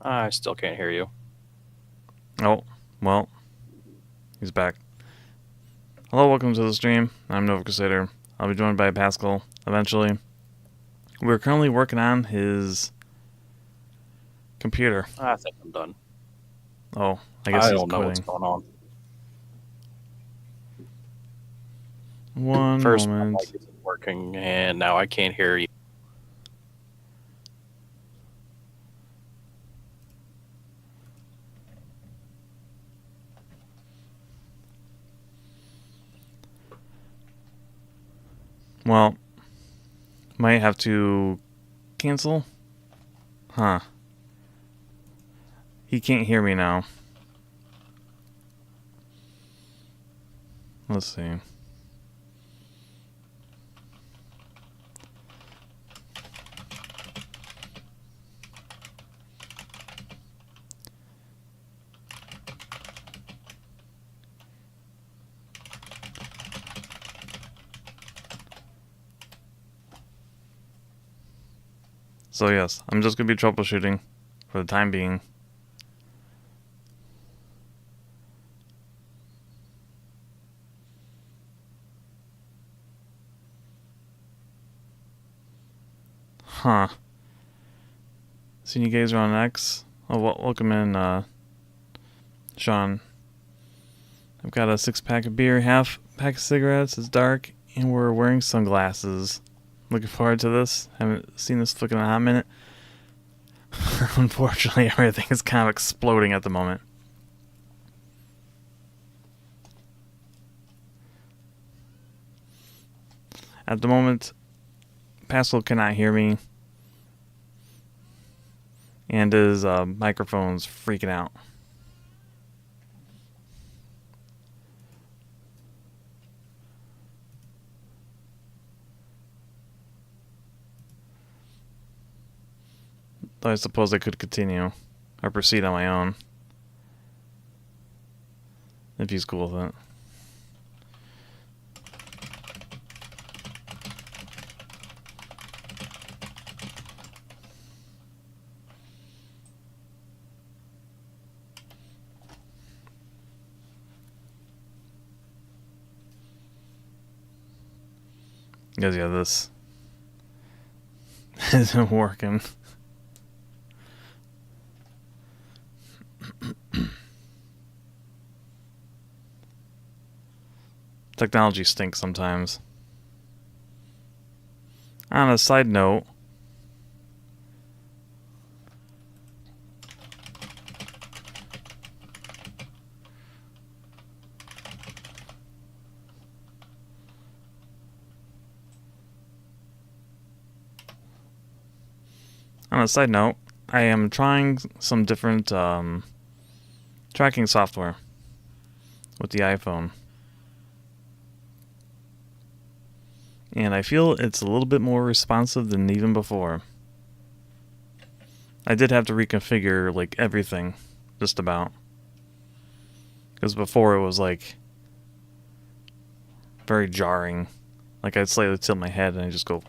I still can't hear you. Oh, well, he's back. Hello, welcome to the stream. I'm Nova Crusader. I'll be joined by Pascal eventually. We're currently working on his computer. I think I'm done. Oh, I guess I he's don't know what's quitting. going on. One First, my mic moment. isn't working, and now I can't hear you. Well, might have to cancel. Huh. He can't hear me now. Let's see. So yes, I'm just going to be troubleshooting for the time being. Huh. Seen you guys are on X. Oh, welcome in, Sean. I've got a 6-pack of beer, half pack of cigarettes. It's dark, and we're wearing sunglasses. Looking forward to this. Haven't seen this flick in a hot minute. Unfortunately, everything is kind of exploding at the moment. At the moment, Pascal cannot hear me, and his microphone's freaking out. Though I suppose I could continue or proceed on my own if he's cool with it. Because yeah, this isn't working. Technology stinks sometimes. On a side note, I am trying some different tracking software with the iPhone. And I feel it's a little bit more responsive than even before. I did have to reconfigure like everything, just about. Because before it was like very jarring. Like I'd slightly tilt my head and I just go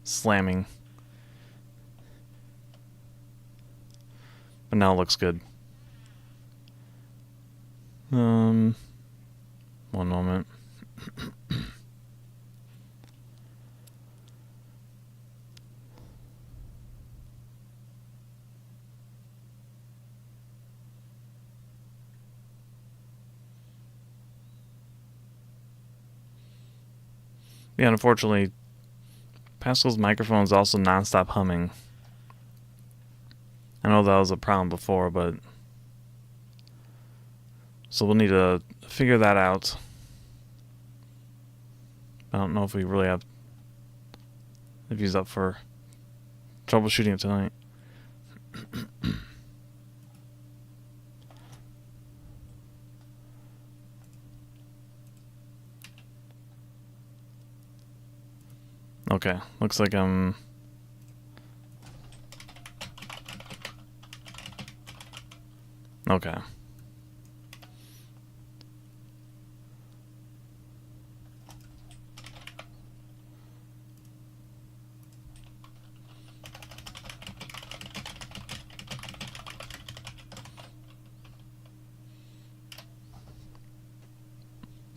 slamming. But now it looks good. One moment. Yeah, unfortunately, Pascal's microphone is also non-stop humming. I know that was a problem before, but so we'll need to figure that out. I don't know if we really have, if he's up for troubleshooting it tonight. Okay, looks like I'm... Okay.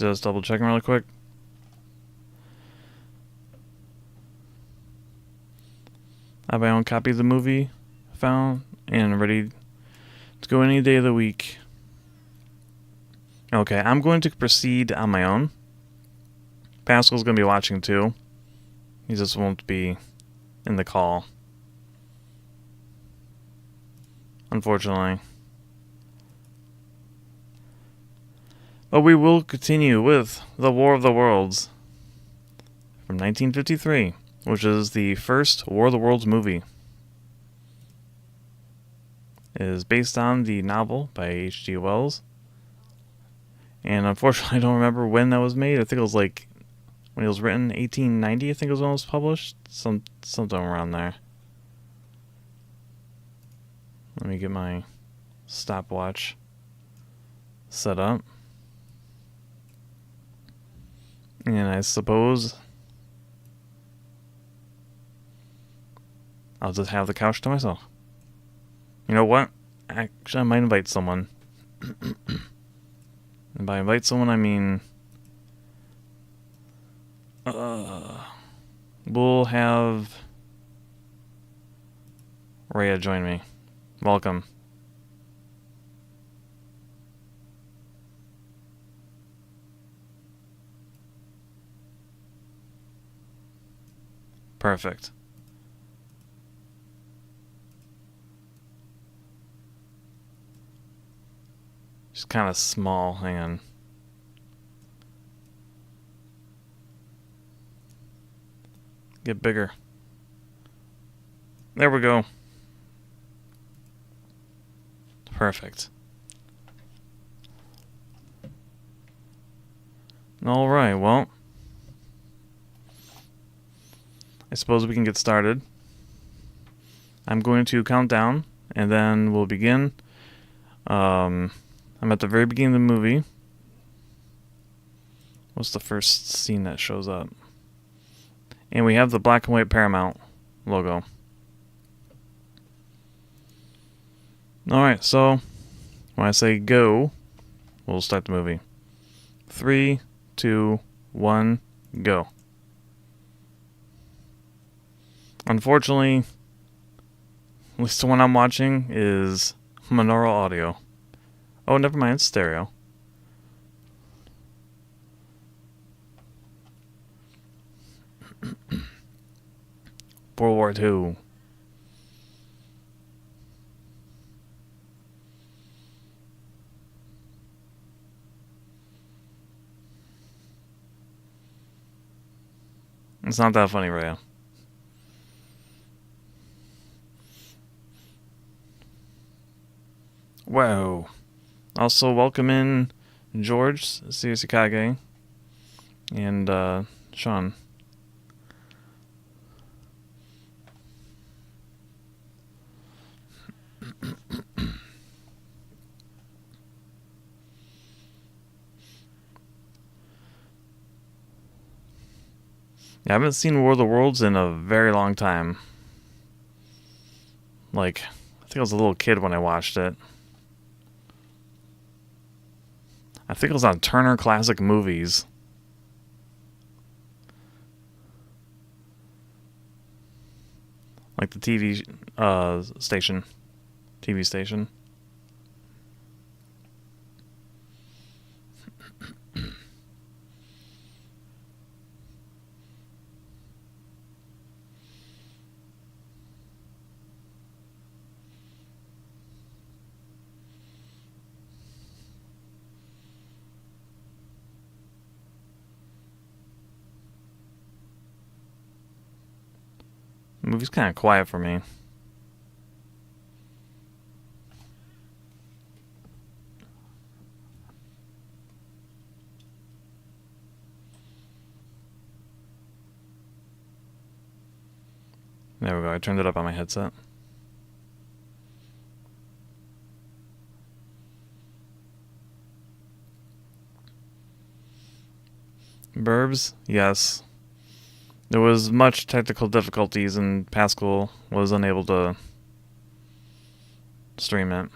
Just double checking really quick. I have my own copy of the movie found and ready to go any day of the week. Okay, I'm going to proceed on my own. Pascal's going to be watching too. He just won't be in the call, unfortunately. But we will continue with The War of the Worlds from 1953, which is the first War of the Worlds movie. It is based on the novel by H.G. Wells. And unfortunately, I don't remember when that was made. I think it was like when it was written, 1890, I think it was when it was published. Something around there. Let me get my stopwatch set up. And I suppose I'll just have the couch to myself. You know what? Actually, I might invite someone. And by invite someone, I mean we'll have Rhea join me. Welcome. Perfect. Just kind of small. Hang on. Get bigger. There we go. Perfect. Alright, well, I suppose we can get started. I'm going to count down, and then we'll begin. I'm at the very beginning of the movie. What's the first scene that shows up? And we have the black and white Paramount logo. Alright, so when I say go, we'll start the movie. 3, 2, 1, go. Unfortunately, at least the one I'm watching is monaural audio. Oh, never mind, it's stereo. World War II. It's not that funny, Rhea. Whoa. Also, welcome in George, Sirisikage, and Sean. Yeah, I haven't seen War of the Worlds in a very long time. Like, I think I was a little kid when I watched it. I think it was on Turner Classic Movies. Like the TV station. TV station. The movie's kind of quiet for me. There we go, I turned it up on my headset. Burbs, yes. There was much technical difficulties and Pascal was unable to stream it. I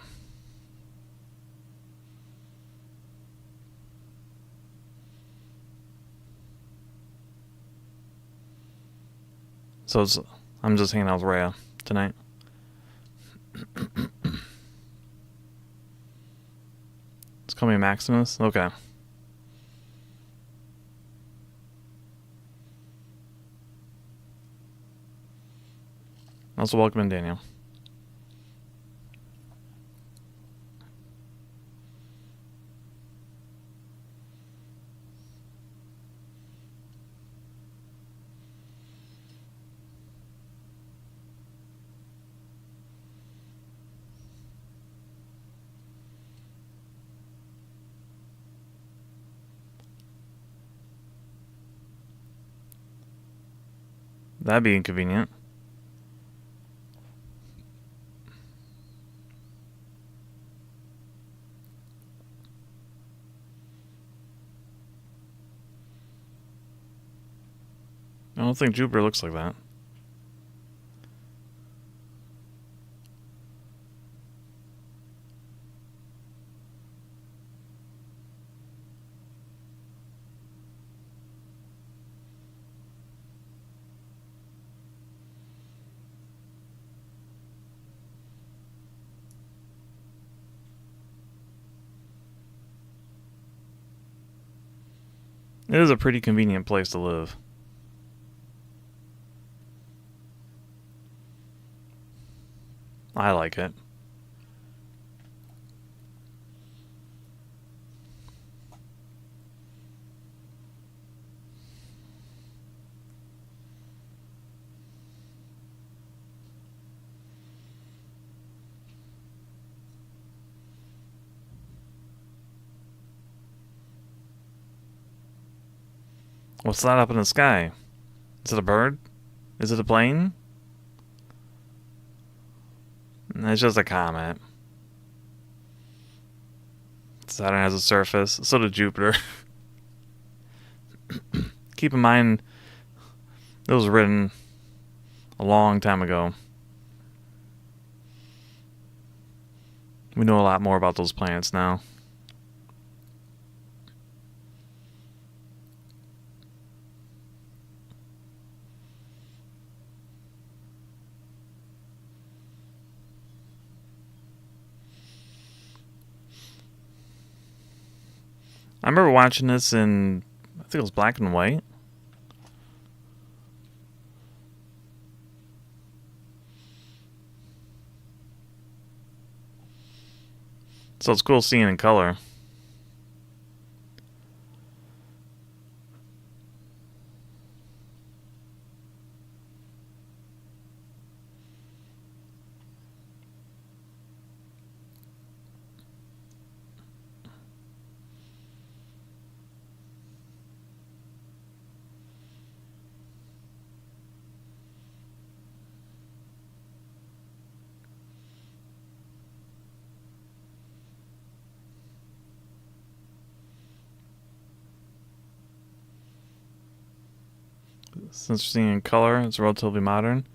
So I'm just hanging out with Rhea tonight. It's call me Maximus? Okay. Also welcome in Daniel. That'd be inconvenient. I don't think Jupiter looks like that. It is a pretty convenient place to live. I like it. What's that up in the sky? Is it a bird? Is it a plane? It's just a comet. Saturn has a surface. So does Jupiter. Keep in mind, it was written a long time ago. We know a lot more about those planets now. I remember watching this in, I think it was black and white. So it's cool seeing in color. Since we're seeing in color, it's relatively modern.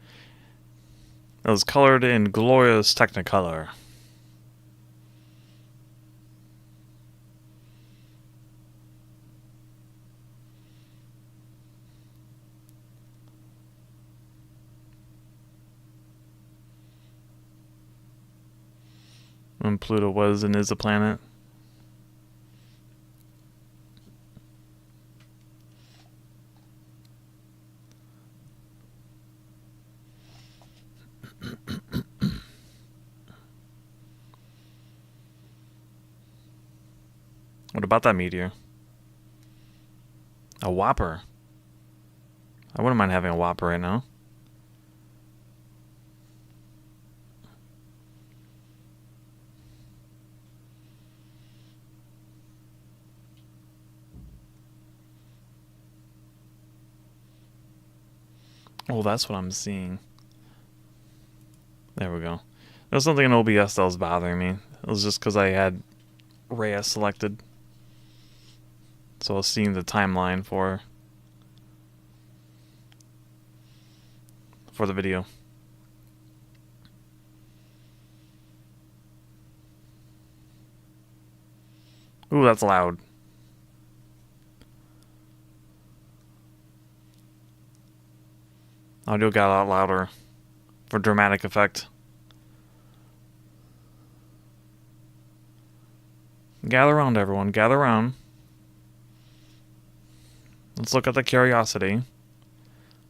It was colored in glorious Technicolor. When Pluto was and is a planet. What about that meteor? A Whopper. I wouldn't mind having a Whopper right now. Oh, that's what I'm seeing. There we go. There was something in OBS that was bothering me. It was just because I had Rhea selected. So I was seeing the timeline for the video. Ooh, that's loud. Audio got a lot louder for dramatic effect. Gather around, everyone. Gather around. Let's look at the curiosity.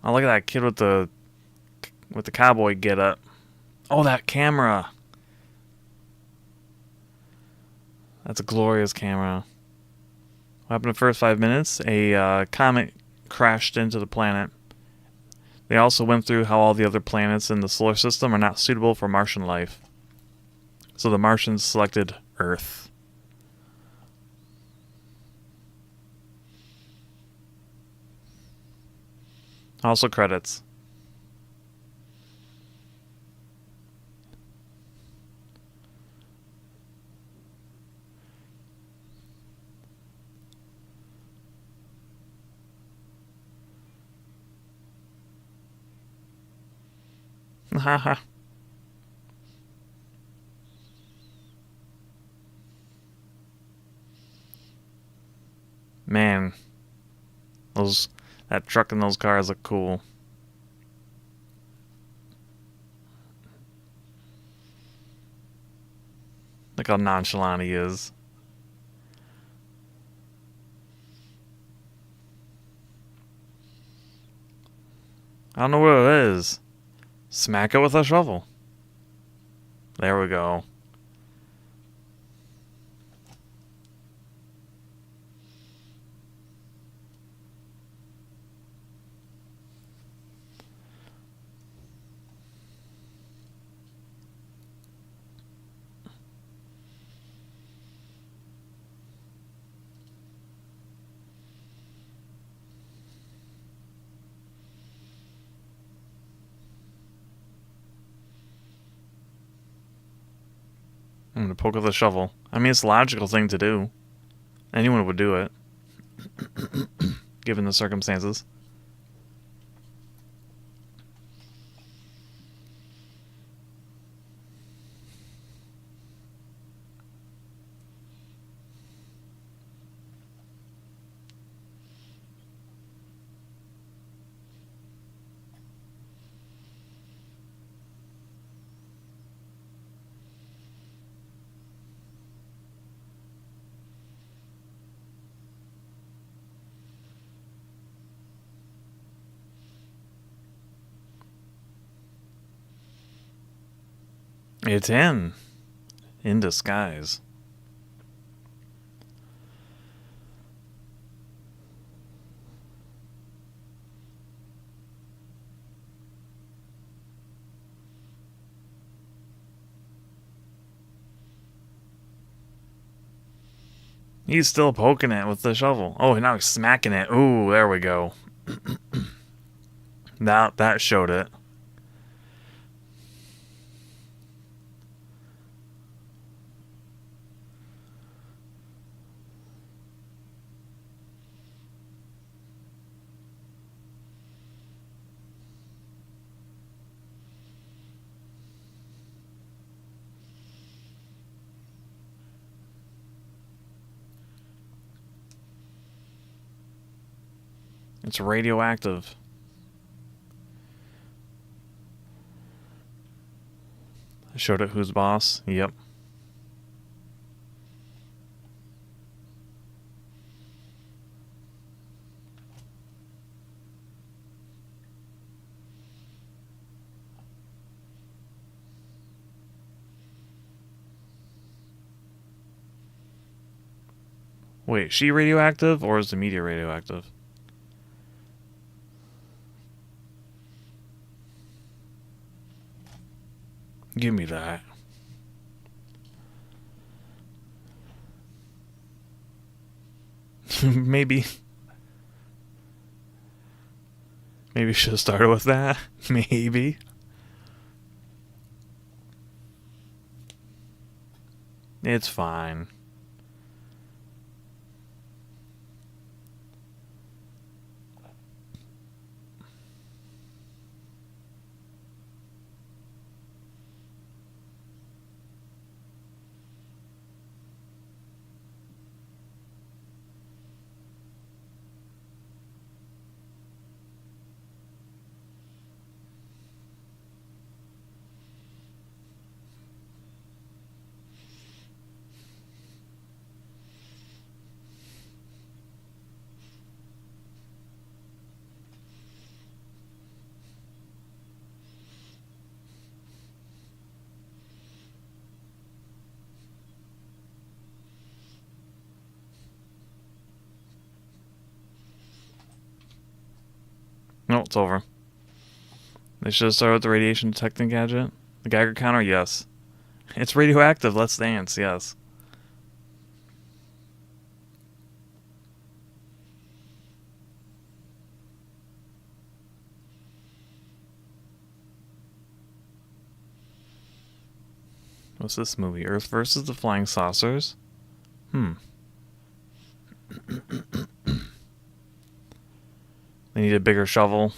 Oh, look at that kid with the cowboy getup. Oh, that camera. That's a glorious camera. What happened in the first 5 minutes? A comet crashed into the planet. They also went through how all the other planets in the solar system are not suitable for Martian life. So the Martians selected Earth. Also credits. Haha. Man, that truck and those cars look cool. Look how nonchalant he is. I don't know what it is. Smack it with a shovel. There we go. I'm gonna poke with a shovel. I mean, it's a logical thing to do. Anyone would do it, given the circumstances. It's in disguise. He's still poking it with the shovel. Oh, now he's smacking it. Ooh, there we go. That showed it. It's radioactive. I showed it who's boss. Yep. Wait, she radioactive or is the media radioactive? Give me that. Maybe should have started with that. Maybe. It's fine. No, it's over. They should have started with the radiation detecting gadget. The Geiger counter, yes. It's radioactive, let's dance, yes. What's this movie? Earth versus the Flying Saucers? They need a bigger shovel.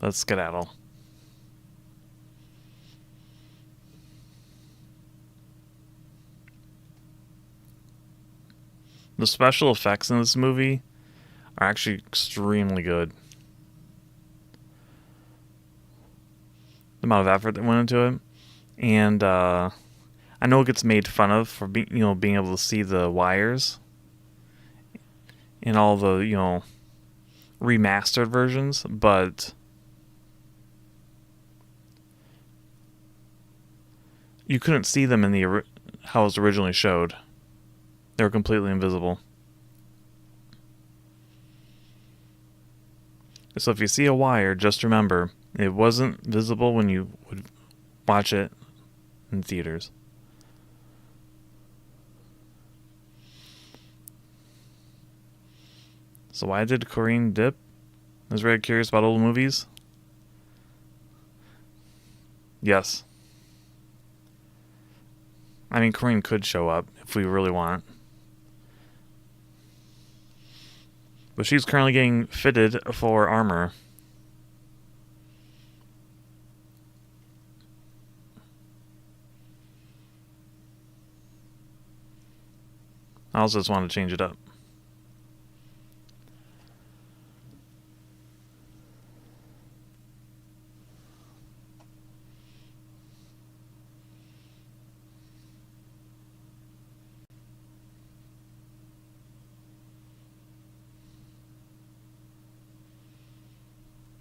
Let's skedaddle. The special effects in this movie are actually extremely good. The amount of effort that went into it, and I know it gets made fun of for being able to see the wires in all the remastered versions, but you couldn't see them in the how it was originally showed. They were completely invisible. So if you see a wire, just remember, it wasn't visible when you would watch it in theaters. So why did Corinne dip? I was very curious about old movies. Yes. I mean, Corinne could show up if we really want. But she's currently getting fitted for armor. I also just want to change it up.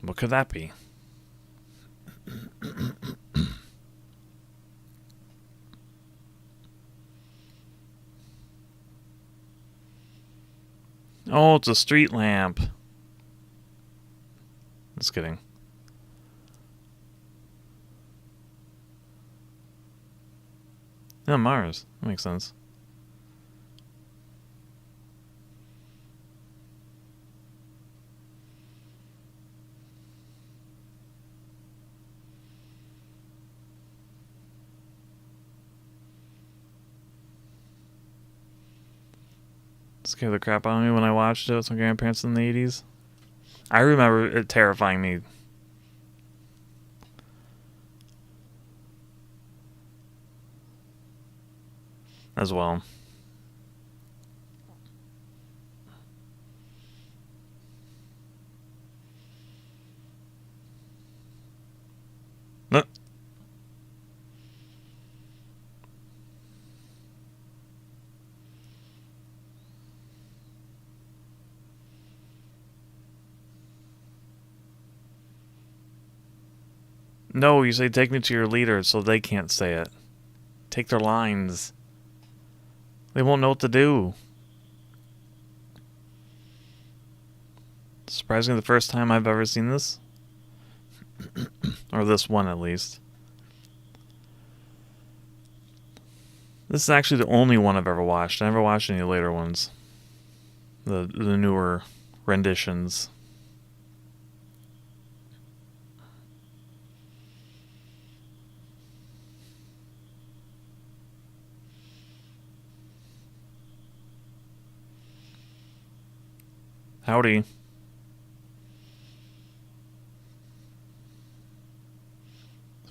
What could that be? Oh, it's a street lamp. Just kidding. Yeah, Mars. That makes sense. Scared the crap out of me when I watched it with my grandparents in the 80s. I remember it terrifying me. As well. No, you say take me to your leader so they can't say it. Take their lines. They won't know what to do. Surprisingly, the first time I've ever seen this. Or this one, at least. This is actually the only one I've ever watched. I never watched any later ones. The newer renditions. Howdy.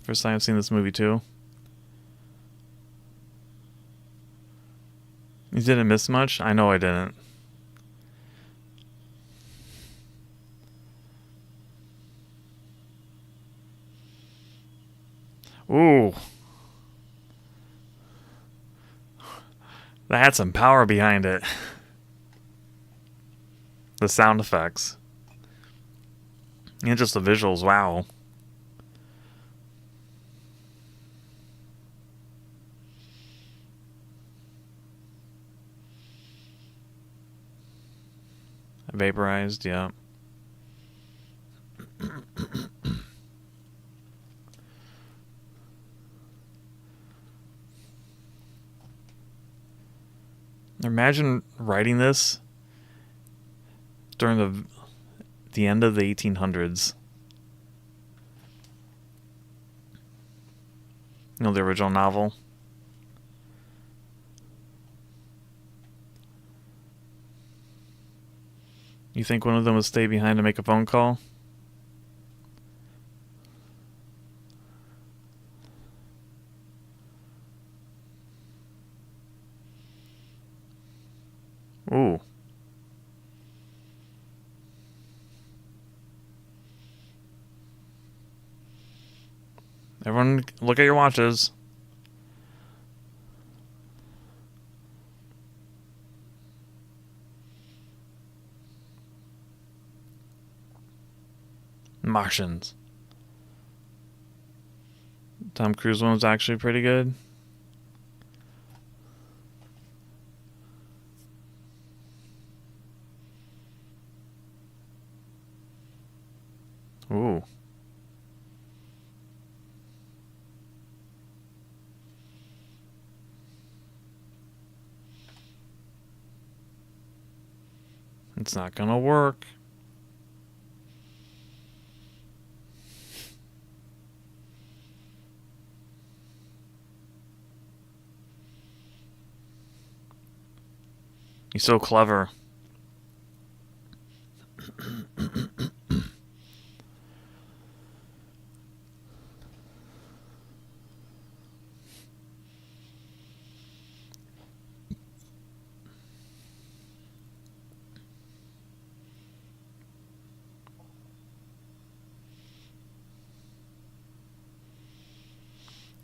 First time I've seen this movie too. You didn't miss much? I know I didn't. Ooh. That had some power behind it. The sound effects. And just the visuals, wow. Vaporized, yeah. Imagine writing this during the end of the 1800s. You know, the original novel. You think one of them would stay behind to make a phone call? Ooh. Everyone, look at your watches. Martians. Tom Cruise one was actually pretty good. Ooh. It's not gonna work. He's so clever.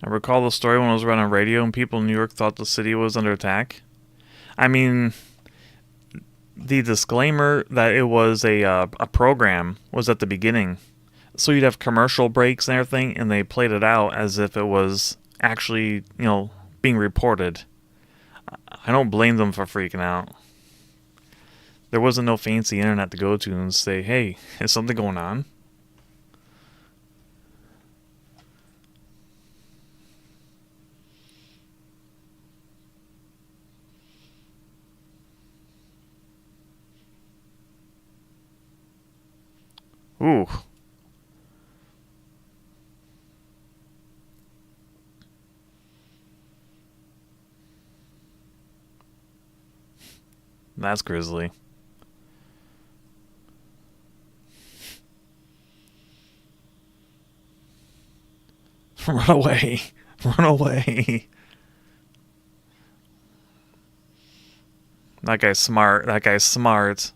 I recall the story when I was running radio and people in New York thought the city was under attack. I mean, the disclaimer that it was a program was at the beginning. So you'd have commercial breaks and everything, and they played it out as if it was actually, being reported. I don't blame them for freaking out. There wasn't no fancy internet to go to and say, hey, is something going on? Ooh. That's grisly. Run away. Run away. That guy's smart. That guy's smart.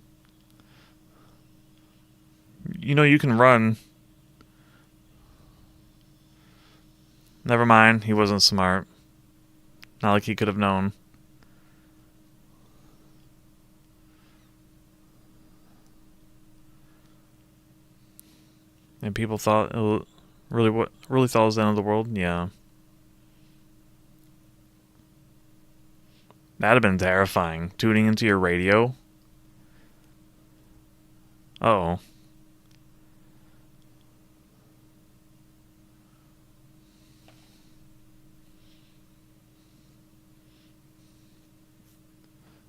You know you can run. Never mind. He wasn't smart. Not like he could have known. And people thought it really thought it was the end of the world. Yeah, that'd have been terrifying. Tuning into your radio. Uh-oh.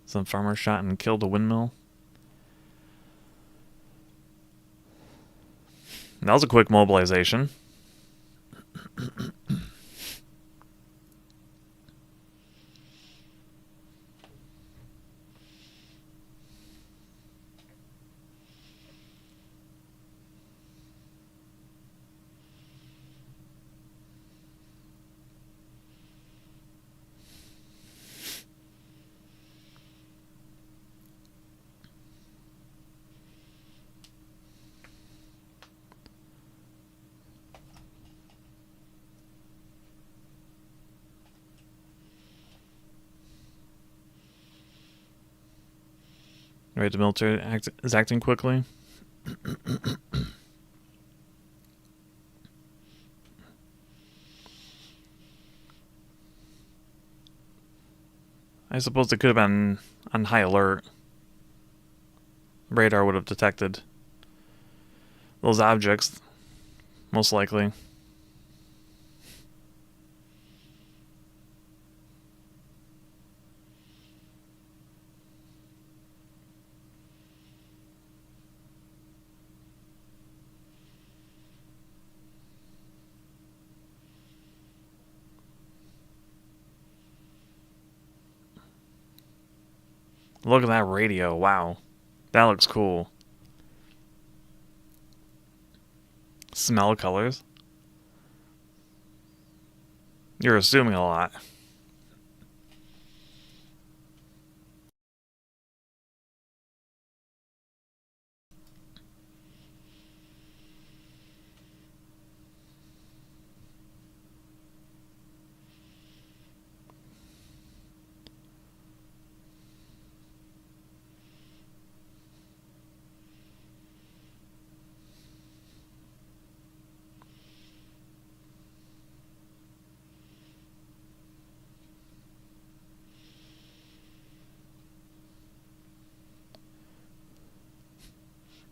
Some farmer shot and killed a windmill. That was a quick mobilization. Right, the military is acting quickly. I suppose it could have been on high alert. Radar would have detected those objects, most likely. Look at that radio. Wow. That looks cool. Smell colors. You're assuming a lot.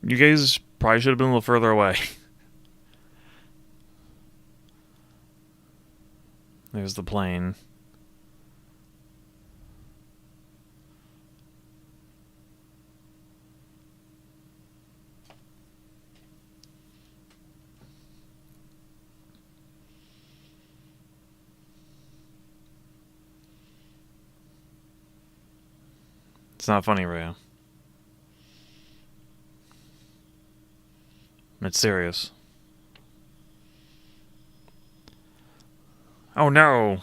You guys probably should have been a little further away. There's the plane. It's not funny, Ray. It's serious. Oh no!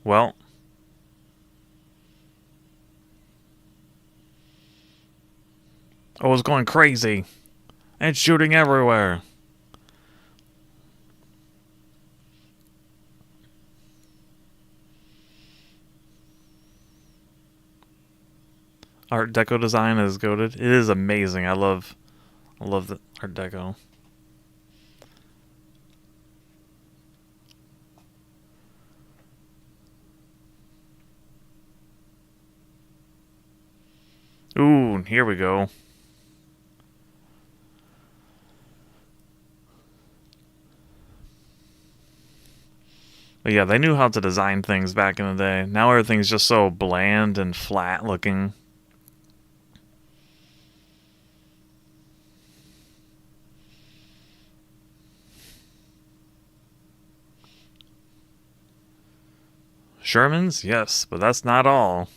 Well. Oh, it's going crazy. It's shooting everywhere. Art Deco design is goated. It is amazing. I love the Art Deco. Ooh, here we go. But yeah, they knew how to design things back in the day. Now everything's just so bland and flat looking. Shermans? Yes, but that's not all.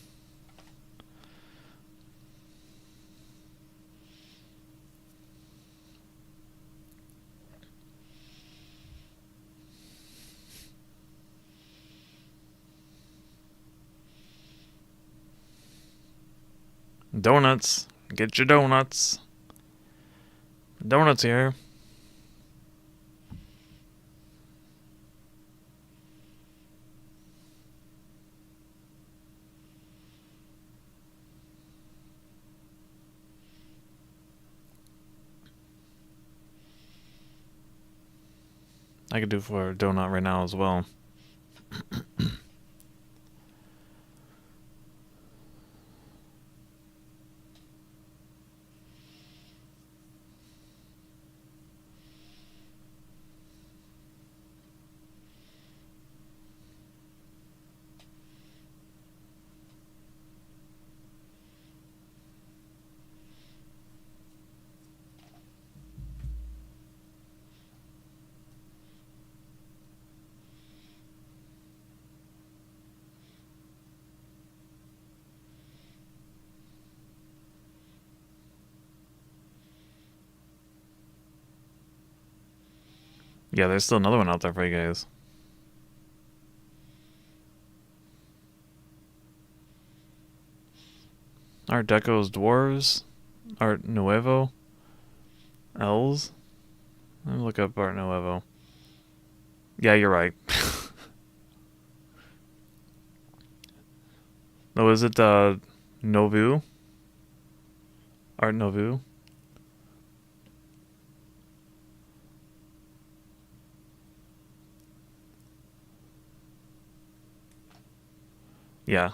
Donuts. Get your donuts. Donuts here. I could do for a donut right now as well. Yeah, there's still another one out there for you guys. Art Deco's Dwarves. Art Nuevo. Elves. Let me look up Art Nuevo. Yeah, you're right. No, is it Novu? Art Novu? Yeah.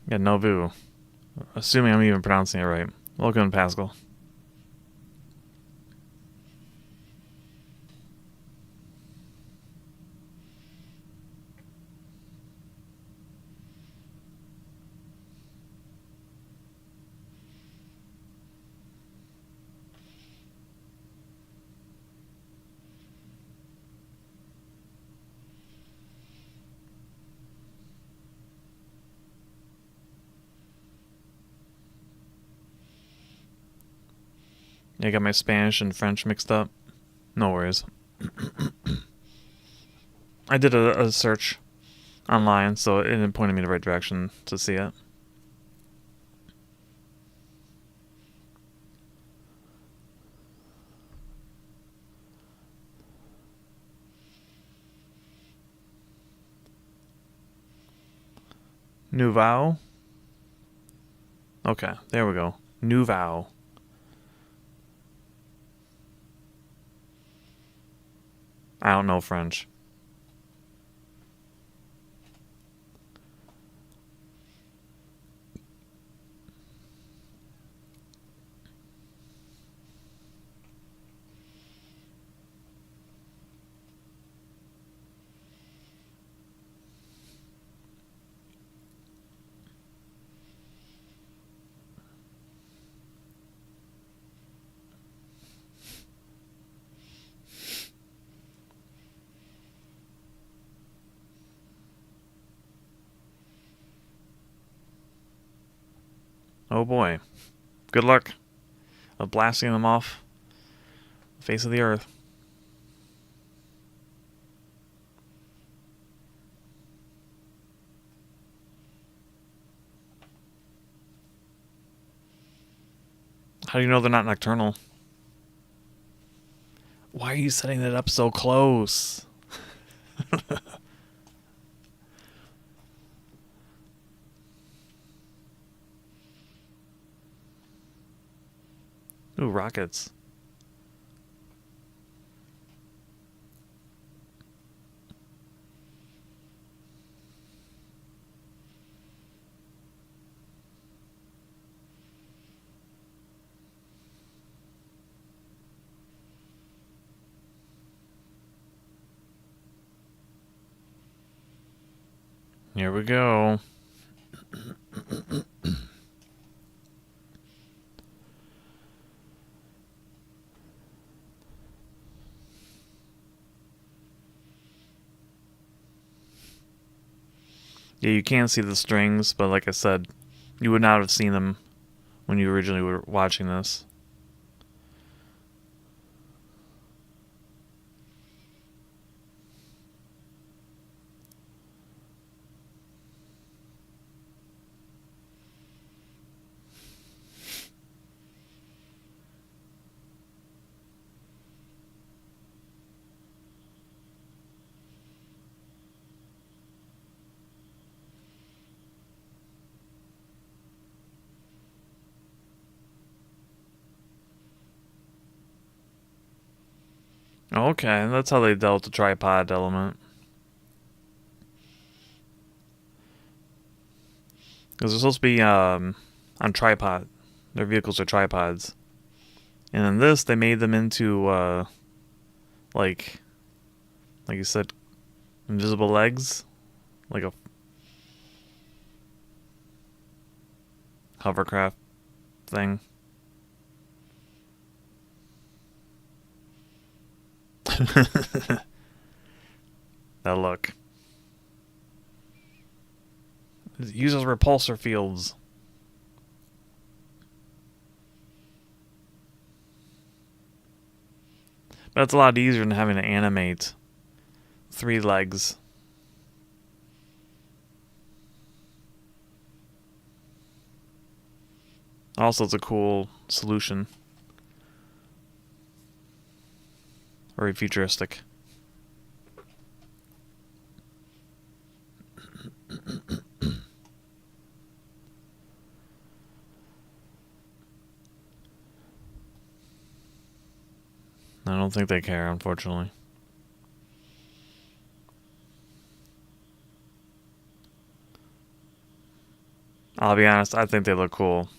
Yeah, Novu. Assuming I'm even pronouncing it right. Welcome, Pascal. Yeah, I got my Spanish and French mixed up. No worries. I did a search online, so it pointed me in the right direction to see it. Nuvao? Okay, there we go. Nuvao. I don't know French. Oh boy. Good luck of blasting them off the face of the earth. How do you know they're not nocturnal? Why are you setting that up so close? Ooh, rockets. Here we go. Yeah, you can see the strings, but like I said, you would not have seen them when you originally were watching this. Okay, that's how they dealt the tripod element. Because they're supposed to be on tripod. Their vehicles are tripods. And in this, they made them into, like you said, invisible legs. Like a hovercraft thing. That look. It uses repulsor fields. But it's a lot easier than having to animate 3 legs. Also, it's a cool solution. Very futuristic. I don't think they care, unfortunately. I'll be honest, I think they look cool.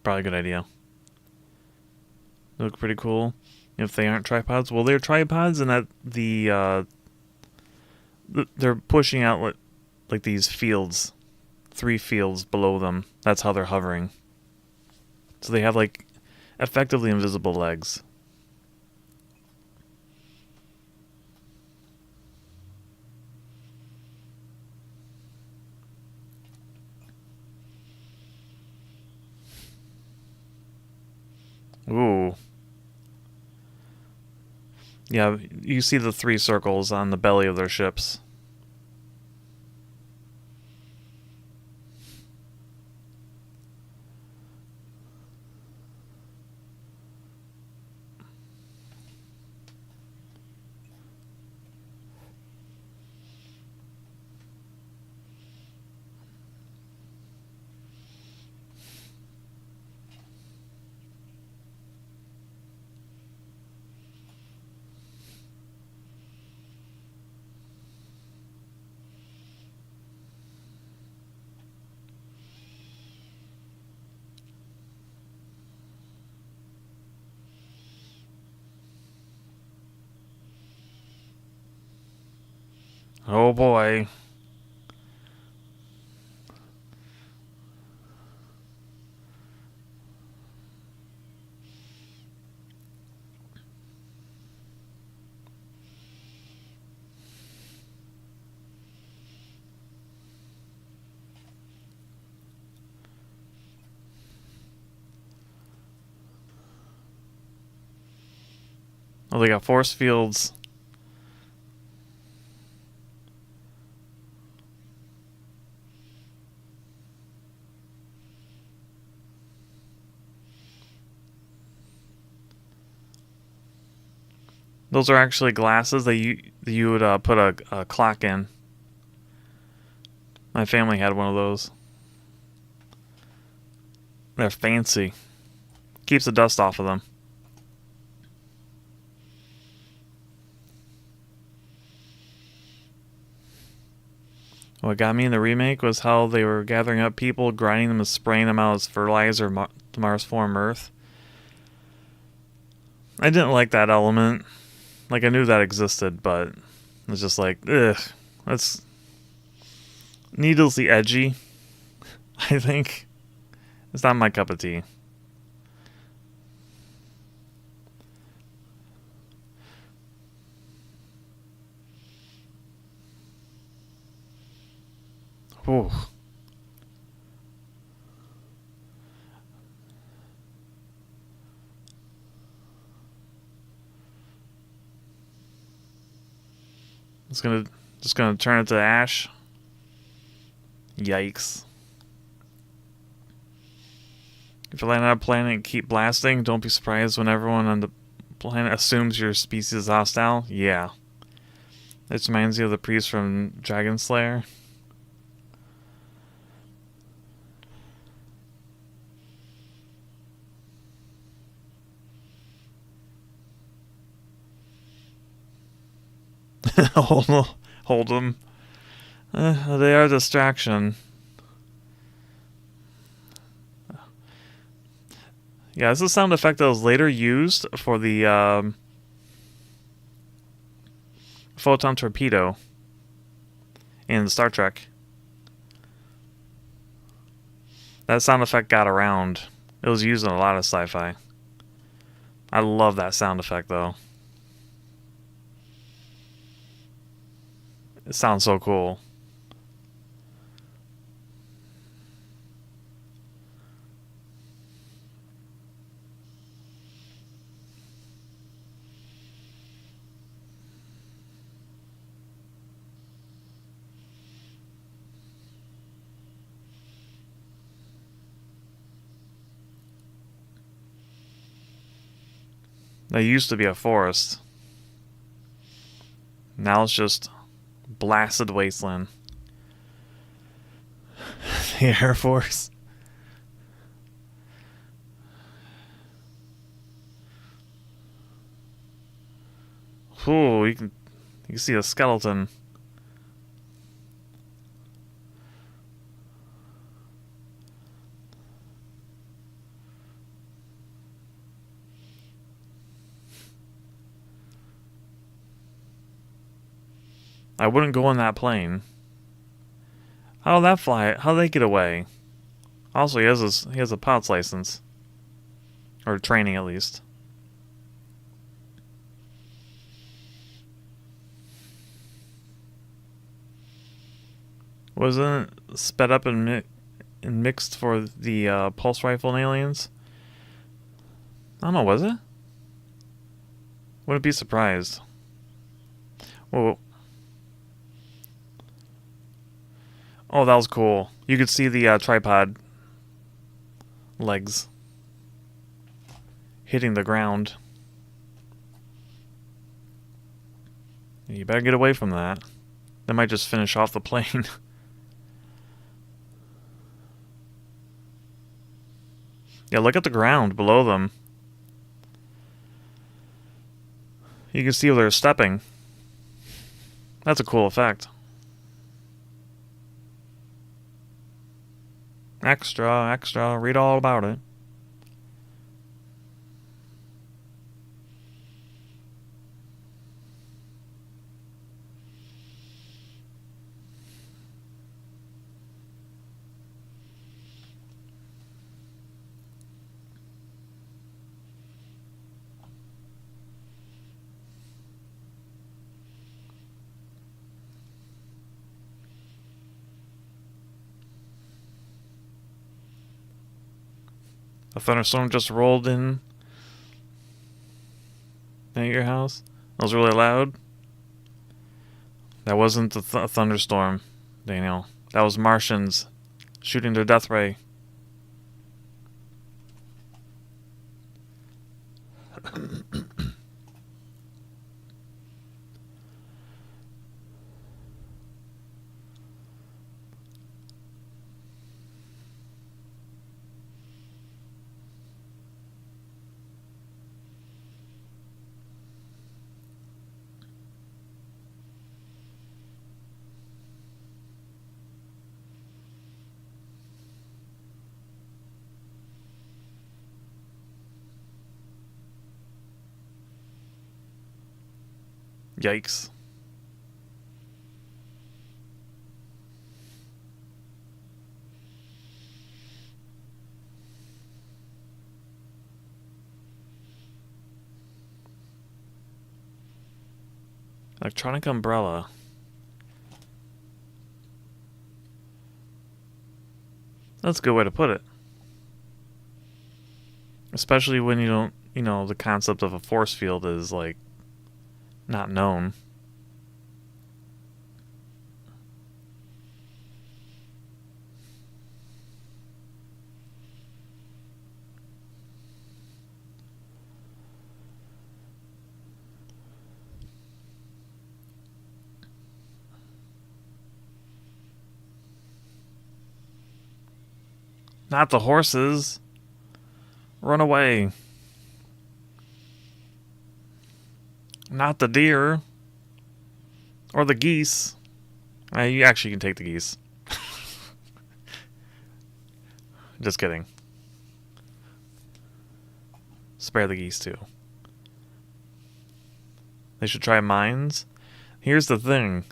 Probably a good idea. They look pretty cool. If they aren't tripods, well, they're tripods, and that they're pushing out like these fields, 3 fields below them. That's how they're hovering. So they have like effectively invisible legs. Ooh. Yeah, you see the 3 circles on the belly of their ships. Oh boy. Oh, they got force fields. Those are actually glasses that you would put a clock in. My family had one of those. They're fancy. Keeps the dust off of them. What got me in the remake was how they were gathering up people, grinding them and spraying them out as fertilizer to Mars form Earth. I didn't like that element. Like, I knew that existed, but it was just like, ugh. That's needlessly edgy, I think. It's not my cup of tea. Ooh. It's just gonna turn it to ash. Yikes. If you land on a planet and keep blasting, don't be surprised when everyone on the planet assumes your species is hostile. Yeah. This reminds you of the priest from Dragon Slayer. Hold them. They are a distraction. Yeah, this is a sound effect that was later used for the photon torpedo in Star Trek. That sound effect got around. It was used in a lot of sci-fi. I love that sound effect, though. It sounds so cool. There used to be a forest. Now it's just blasted wasteland. The Air Force. Ooh, you can see a skeleton. I wouldn't go on that plane. How did that fly? How did they get away? Also, he has a pilot's license, or training at least. Wasn't it sped up and mixed for the pulse rifle and aliens? I don't know. Was it? Wouldn't be surprised. Whoa. Oh, that was cool. You could see the tripod legs hitting the ground. You better get away from that. They might just finish off the plane. Yeah, look at the ground below them. You can see where they're stepping. That's a cool effect. Extra, extra, read all about it. A thunderstorm just rolled in at your house. That was really loud. That wasn't a thunderstorm, Daniel. That was Martians shooting their death ray. Yikes. Electronic umbrella. That's a good way to put it. Especially when you don't, the concept of a force field is, like, not known. Not the horses. Run away. Not the deer. Or the geese. You actually can take the geese. Just kidding. Spare the geese too. They should try mines. Here's the thing.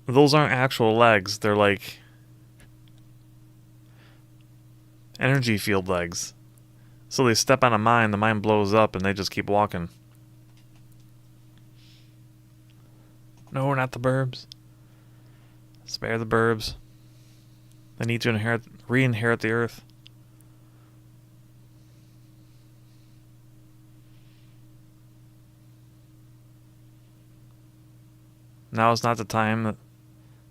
Those aren't actual legs. They're like energy field legs. So they step on a mine, the mine blows up, and they just keep walking. No, not the burbs. Spare the burbs. They need to re-inherit the earth. Now is not the time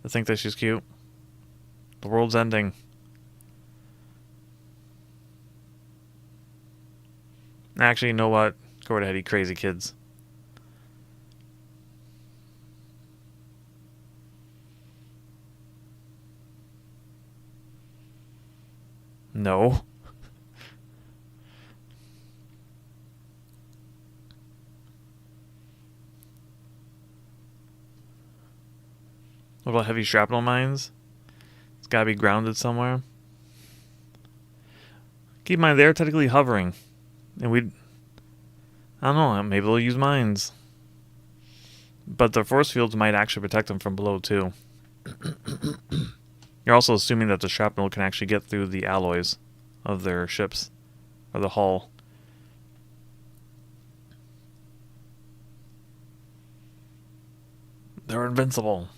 to think that she's cute. The world's ending. Actually, you know what? Go right ahead, you crazy kids. No. What about heavy shrapnel mines? It's gotta be grounded somewhere. Keep in mind, they're technically hovering. And I don't know, maybe they'll use mines. But the force fields might actually protect them from below, too. You're also assuming that the shrapnel can actually get through the alloys of their ships, or the hull. They're invincible.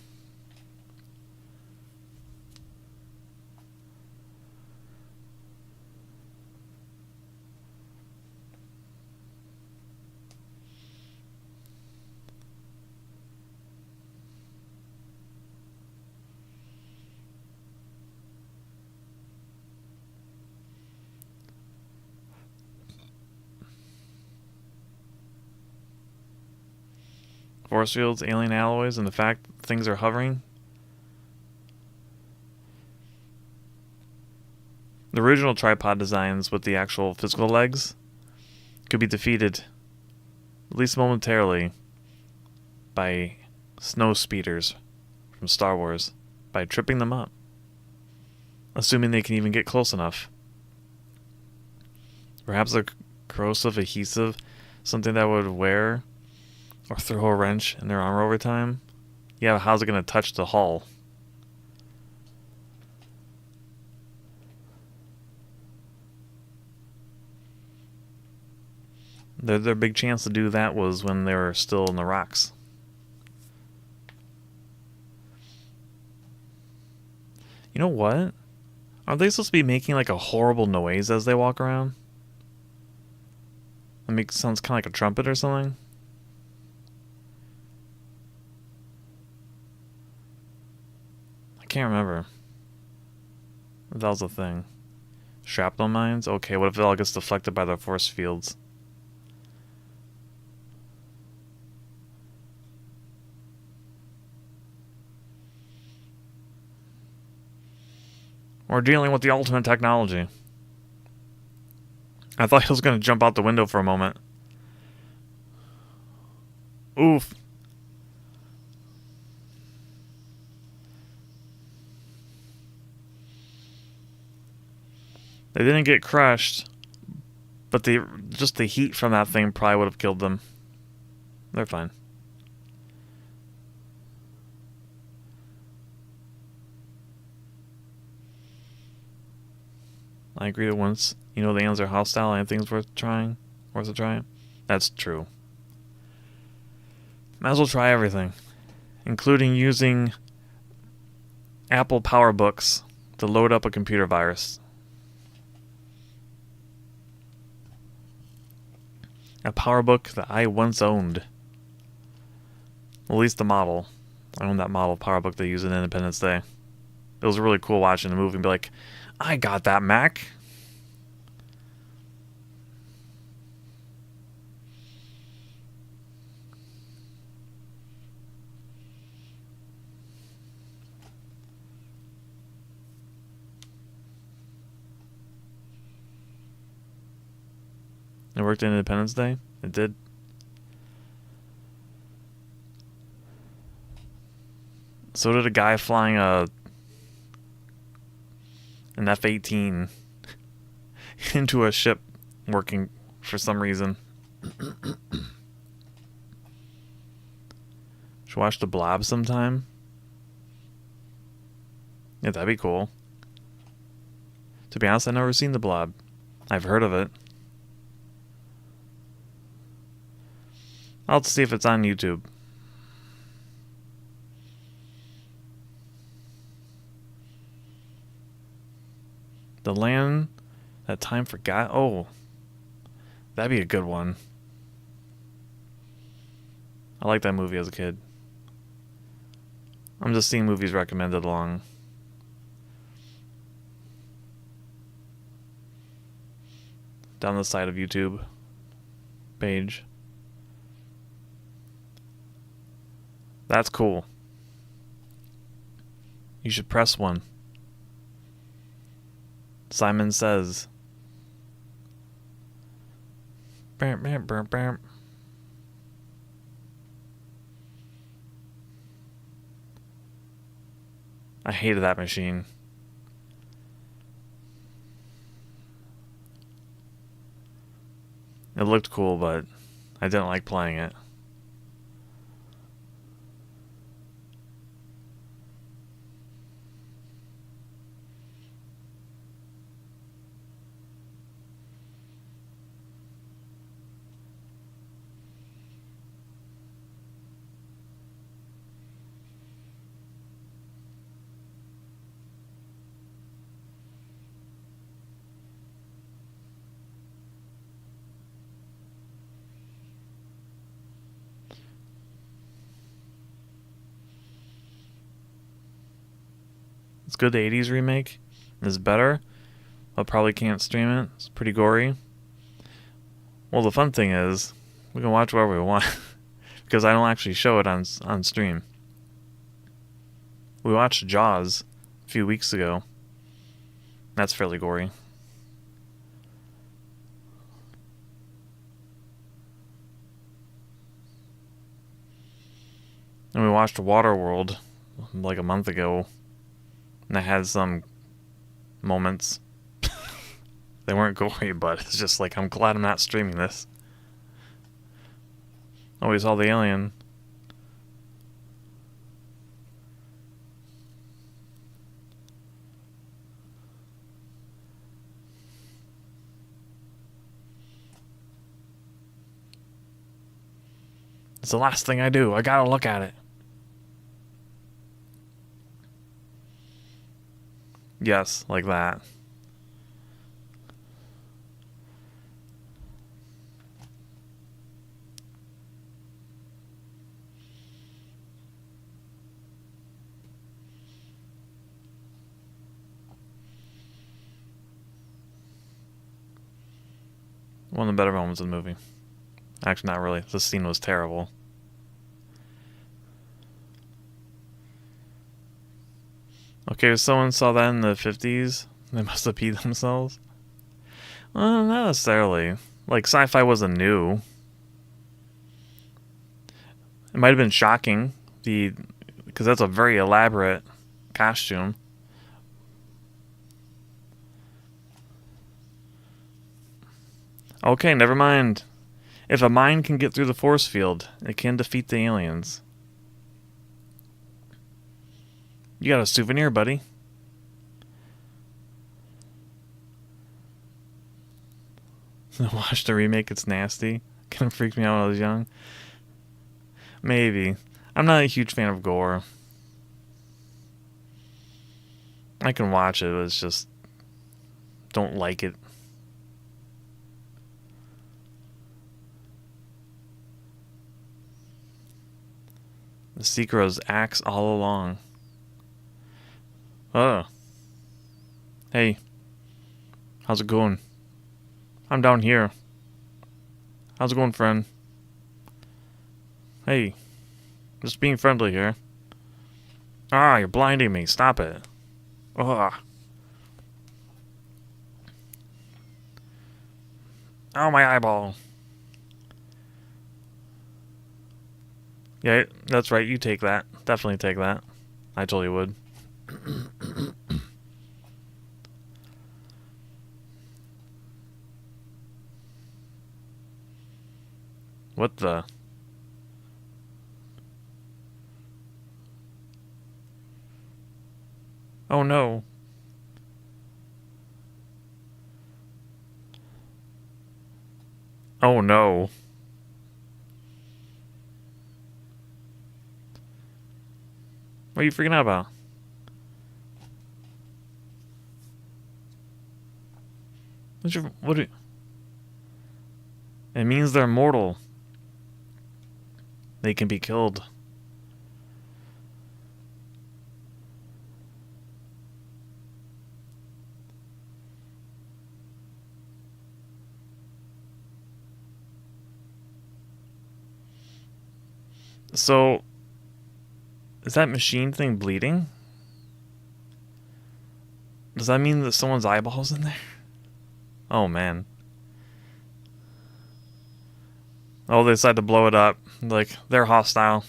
Force fields, alien alloys, and the fact things are hovering. The original tripod designs with the actual physical legs could be defeated, at least momentarily, by snow speeders from Star Wars, by tripping them up. Assuming they can even get close enough. Perhaps a corrosive adhesive, something that would wear or throw a wrench in their armor over time. Yeah, how's it going to touch the hull? Their big chance to do that was when they were still in the rocks. You know what? Are they supposed to be making like a horrible noise as they walk around? It sounds kind of like a trumpet or something. I can't remember if that was a thing. Shrapnel mines? Okay, what if it all gets deflected by the force fields? We're dealing with the ultimate technology. I thought he was going to jump out the window for a moment. Oof. They didn't get crushed, but just the heat from that thing probably would have killed them. They're fine. I agree that once you know the aliens are hostile, anything's worth a try. That's true. Might as well try everything, including using Apple PowerBooks to load up a computer virus. A PowerBook that I once owned. At least the model. I owned that model PowerBook they used in Independence Day. It was really cool watching the movie and be like, I got that Mac. It worked in Independence Day? It did. So did a guy flying an F-18 into a ship working for some reason. Should watch The Blob sometime? Yeah, that'd be cool. To be honest, I've never seen The Blob. I've heard of it. I'll have to see if it's on YouTube. The Land That Time Forgot. Oh, that'd be a good one. I liked that movie as a kid. I'm just seeing movies recommended along. Down the side of YouTube page. That's cool. You should press one. Simon Says. Bam, bam, bam, bam. I hated that machine. It looked cool, but I didn't like playing it. It's good. The 80s remake is better. I probably can't stream it. It's pretty gory. Well, the fun thing is, we can watch whatever we want. Because I don't actually show it on stream. We watched Jaws a few weeks ago. That's fairly gory. And we watched Waterworld like a month ago. And I had some moments. They weren't gory, but it's just like, I'm glad I'm not streaming this. Oh, we saw the alien. It's the last thing I do. I gotta look at it. Yes, like that. One of the better moments of the movie. Actually, not really. This scene was terrible. Okay, if someone saw that in the 50s, they must have peed themselves. Well, not necessarily. Like, sci-fi wasn't new. It might have been shocking, because that's a very elaborate costume. Okay, never mind. If a mine can get through the force field, it can defeat the aliens. You got a souvenir, buddy. Watch the remake, it's nasty. Kind of freaked me out when I was young. Maybe. I'm not a huge fan of gore. I can watch it, but it's just... don't like it. The Seeker was axe all along. Oh. Hey. How's it going? I'm down here. How's it going, friend? Hey. Just being friendly here. Ah, you're blinding me. Stop it. Ugh. Oh, my eyeball. Yeah, that's right. You take that. Definitely take that. I totally would. What the? Oh no. Oh no. What are you freaking out about? What? It means they're mortal. They can be killed. So, is that machine thing bleeding? Does that mean that someone's eyeball's in there? Oh, man. Oh, they decide to blow it up. Like, they're hostile.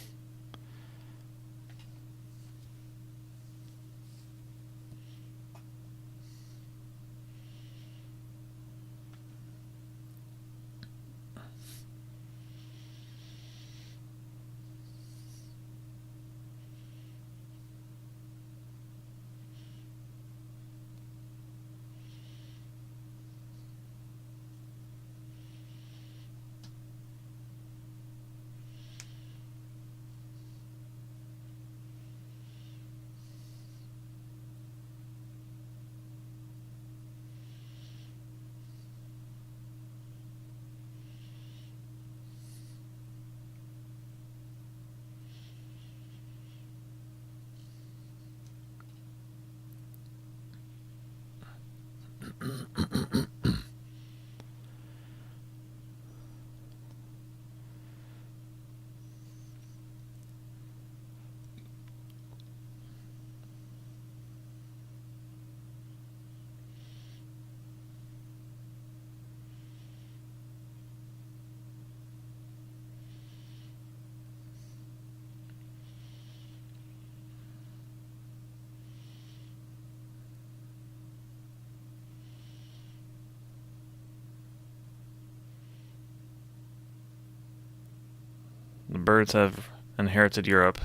The birds have inherited Europe.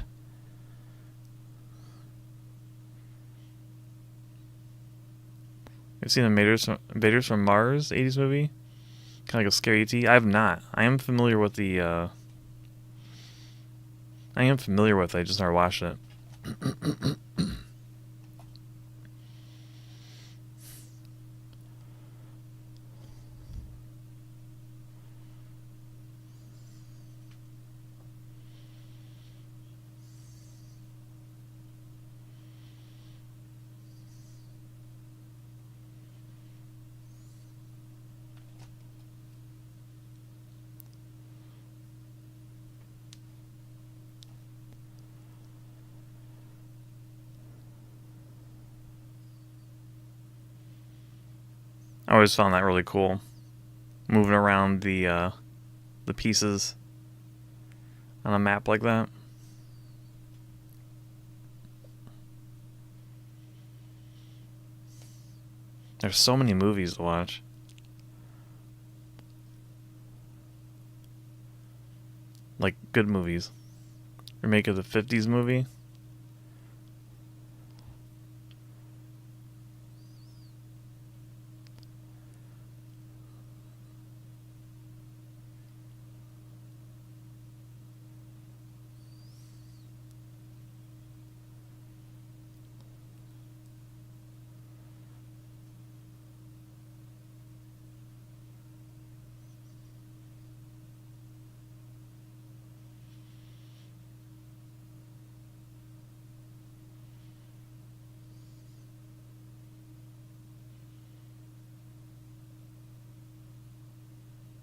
You've seen Invaders from Mars 80s movie? Kind of like a scary ET? I have not. I am familiar with the, I just never watched it. I always found that really cool. Moving around the pieces on a map like that. There's so many movies to watch. Like, good movies. Remake of the 50s movie.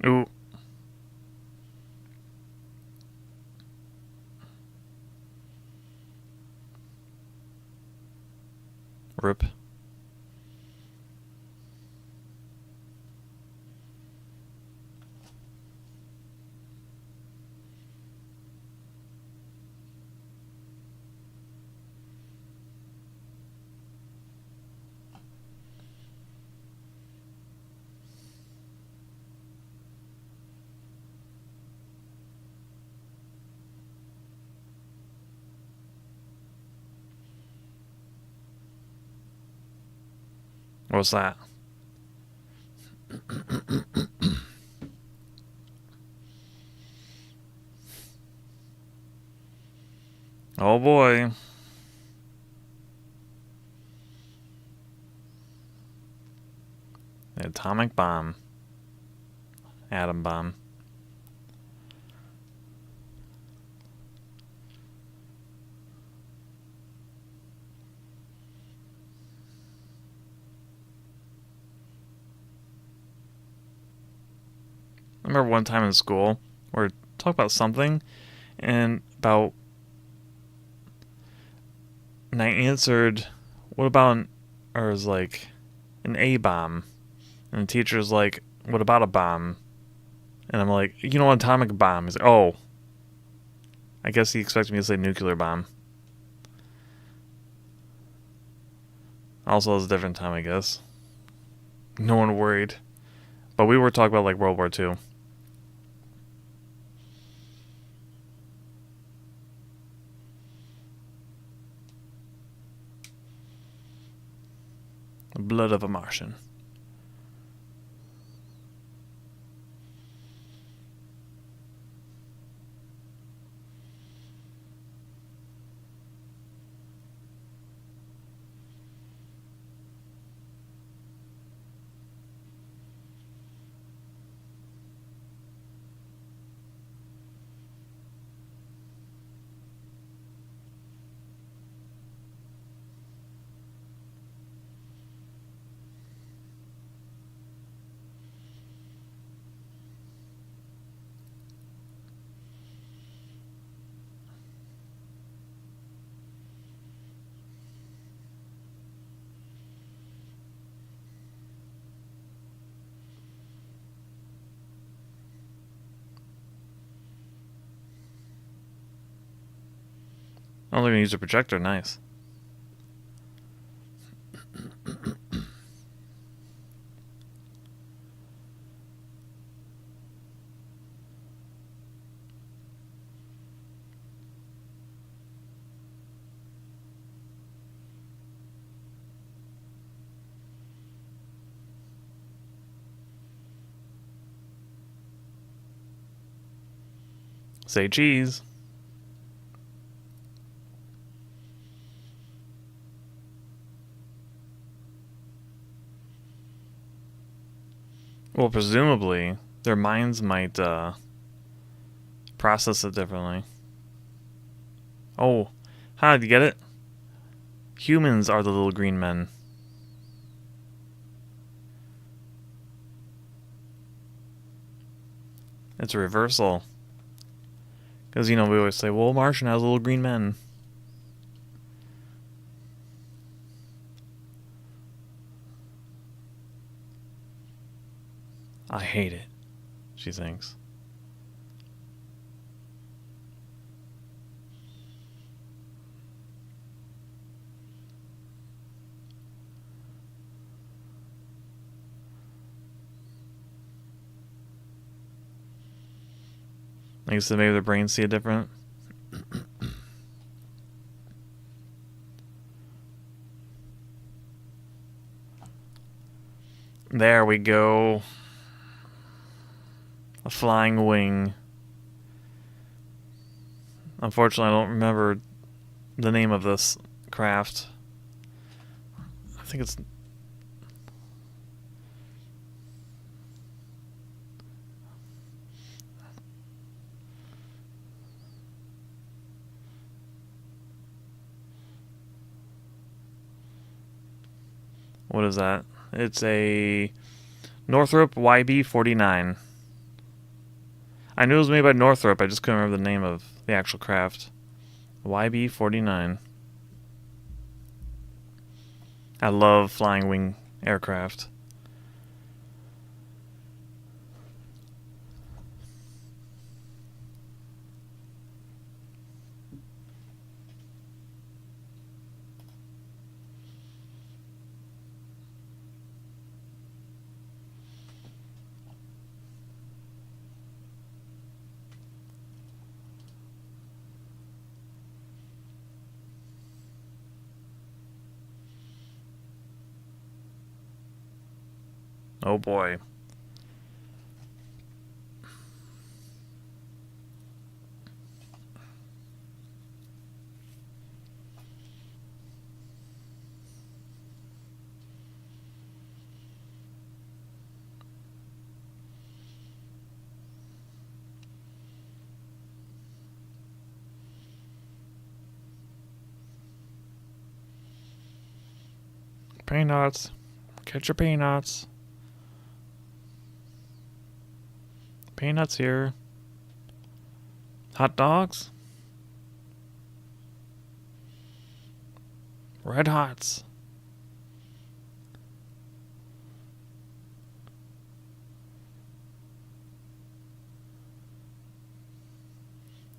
Ooh. Rip. What's that? Oh boy. The atomic bomb. Atom bomb. I remember one time in school where we talked about something, and and I answered, what about or it was like an A bomb? And the teacher's like, what about a bomb? And I'm like, you know, an atomic bomb. He's like, oh. I guess he expected me to say nuclear bomb. Also, it was a different time, I guess. No one worried. But we were talking about like World War II. The blood of a Martian. Oh, they're gonna use a projector. Nice. Say cheese. Well, presumably, their minds might process it differently. Oh, did you get it? Humans are the little green men. It's a reversal. Because, you know, we always say, well, Martian has little green men. I hate it, she thinks. Like I said, maybe their brains see it different. There we go. A flying wing. Unfortunately, I don't remember the name of this craft. I think it's... What is that? It's a Northrop YB-49. I knew it was made by Northrop, I just couldn't remember the name of the actual craft. YB-49. I love flying wing aircraft. Oh boy. Peanuts. Get your peanuts. Peanuts here. Hot dogs. Red Hots.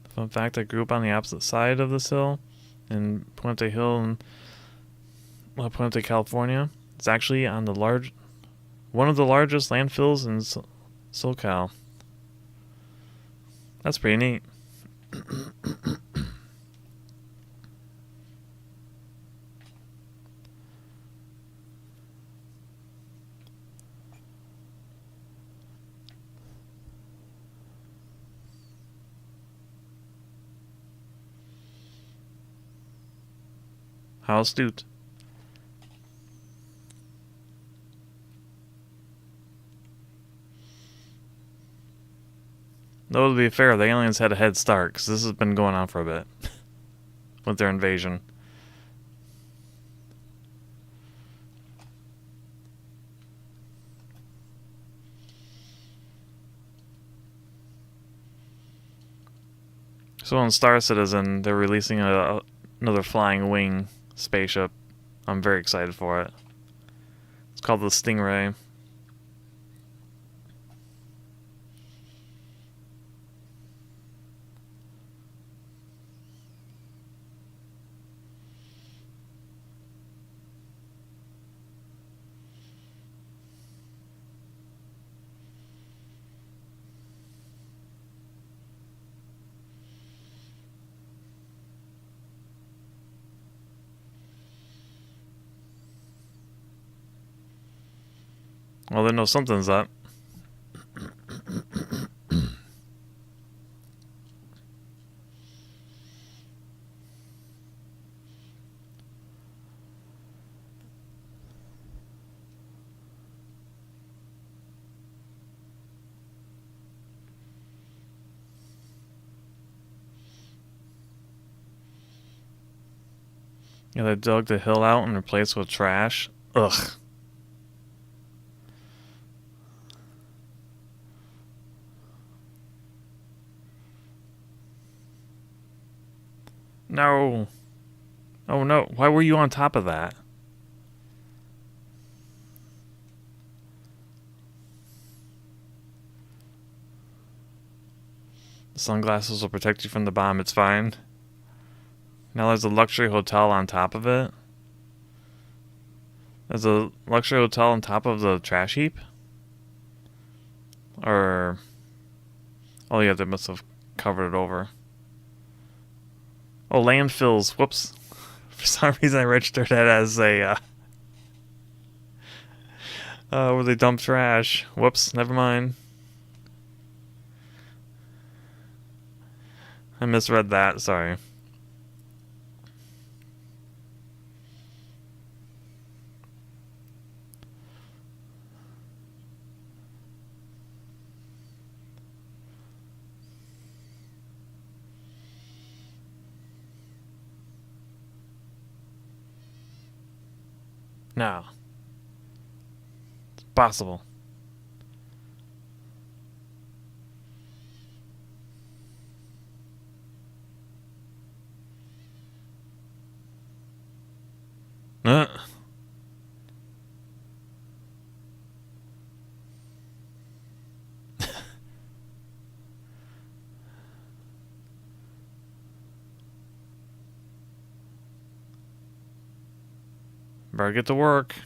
Fun fact, I grew up on the opposite side of this hill in Puente Hill in La Puente, California. It's actually on the one of the largest landfills in SoCal. That's pretty neat. How astute. Though to be fair, the aliens had a head start, because this has been going on for a bit. With their invasion. So in Star Citizen, they're releasing another flying wing spaceship. I'm very excited for it. It's called the Stingray. Well, they know something's up. Yeah, they dug the hill out and replaced with trash. Ugh. No. Oh no. Why were you on top of that? The sunglasses will protect you from the bomb. It's fine. Now there's a luxury hotel on top of it. There's a luxury hotel on top of the trash heap? Or... oh yeah, they must have covered it over. Oh, landfills. Whoops. For some reason I registered that as a, where they dump trash. Whoops, never mind. I misread that, sorry. No. It's possible. Better get to work.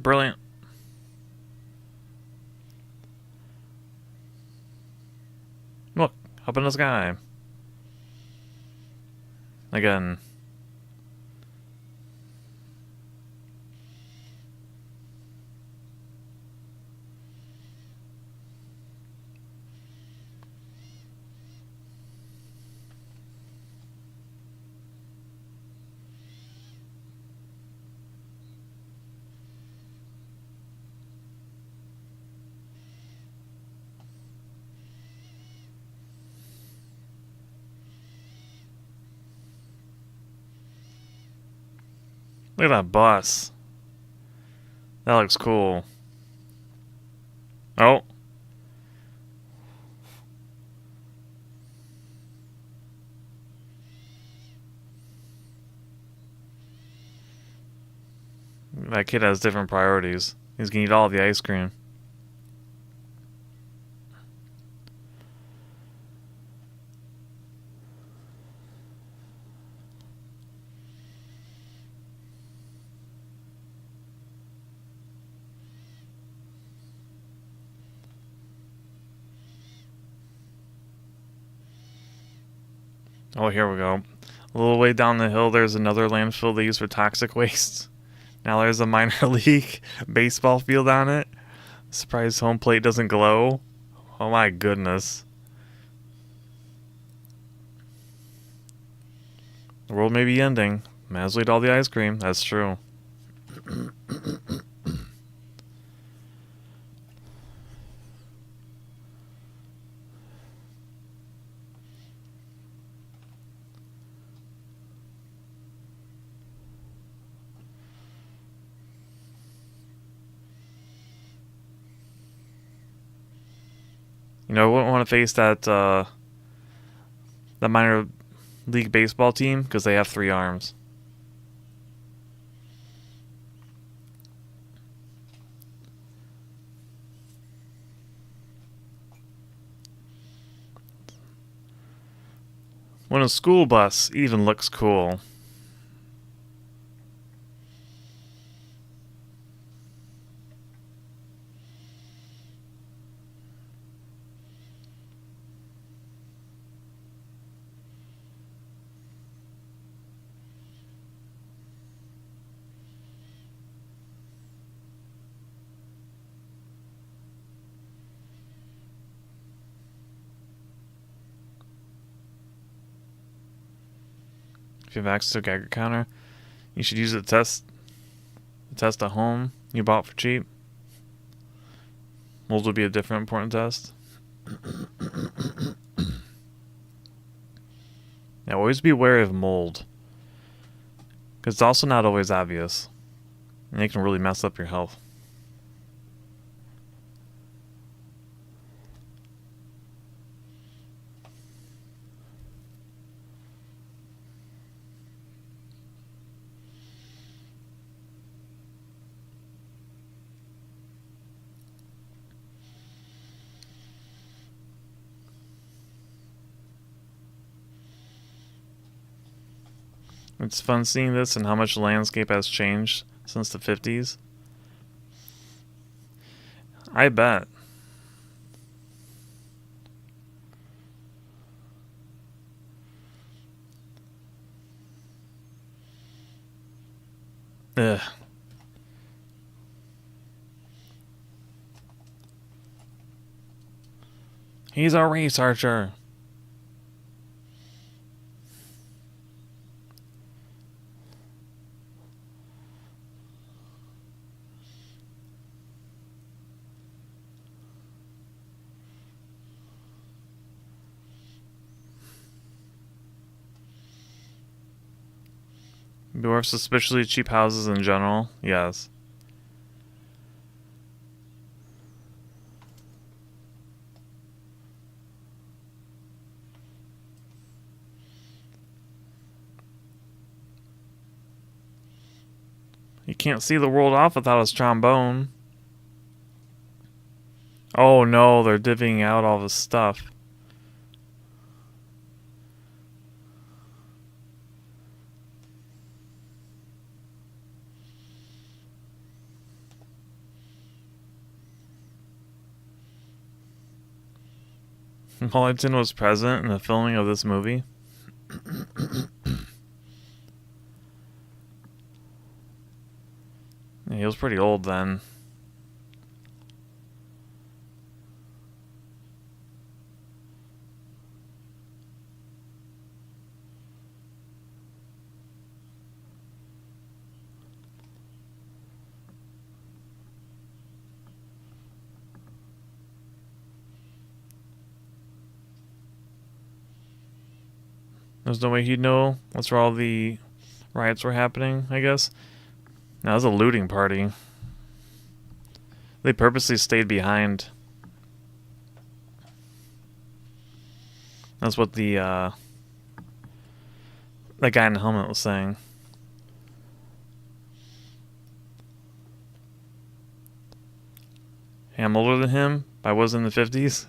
Brilliant. Look, up in the sky. Again. Look at that bus. That looks cool. Oh. That kid has different priorities. He's gonna eat all the ice cream. Oh, here we go. A little way down the hill, there's another landfill they use for toxic waste. Now there's a minor league baseball field on it. Surprised home plate doesn't glow. Oh my goodness. The world may be ending. Might as well eat all the ice cream. That's true. You know, I wouldn't want to face that minor league baseball team because they have 3 arms. When a school bus even looks cool. If you have access to a Geiger counter, you should use it to test a home you bought for cheap. Mold would be a different important test. Now, always be wary of mold, because it's also not always obvious, and it can really mess up your health. It's fun seeing this and how much the landscape has changed since the 50s. I bet. Ugh. He's a researcher. Beware of suspiciously cheap houses in general. Yes. You can't see the world off without his trombone. Oh no, they're divvying out all this stuff. Wellington was present in the filming of this movie. Yeah, he was pretty old then. There's no way he'd know that's where all the riots were happening, I guess. That was a looting party. They purposely stayed behind. That's what the that guy in the helmet was saying. Hey, I'm older than him, but I was in the 50s.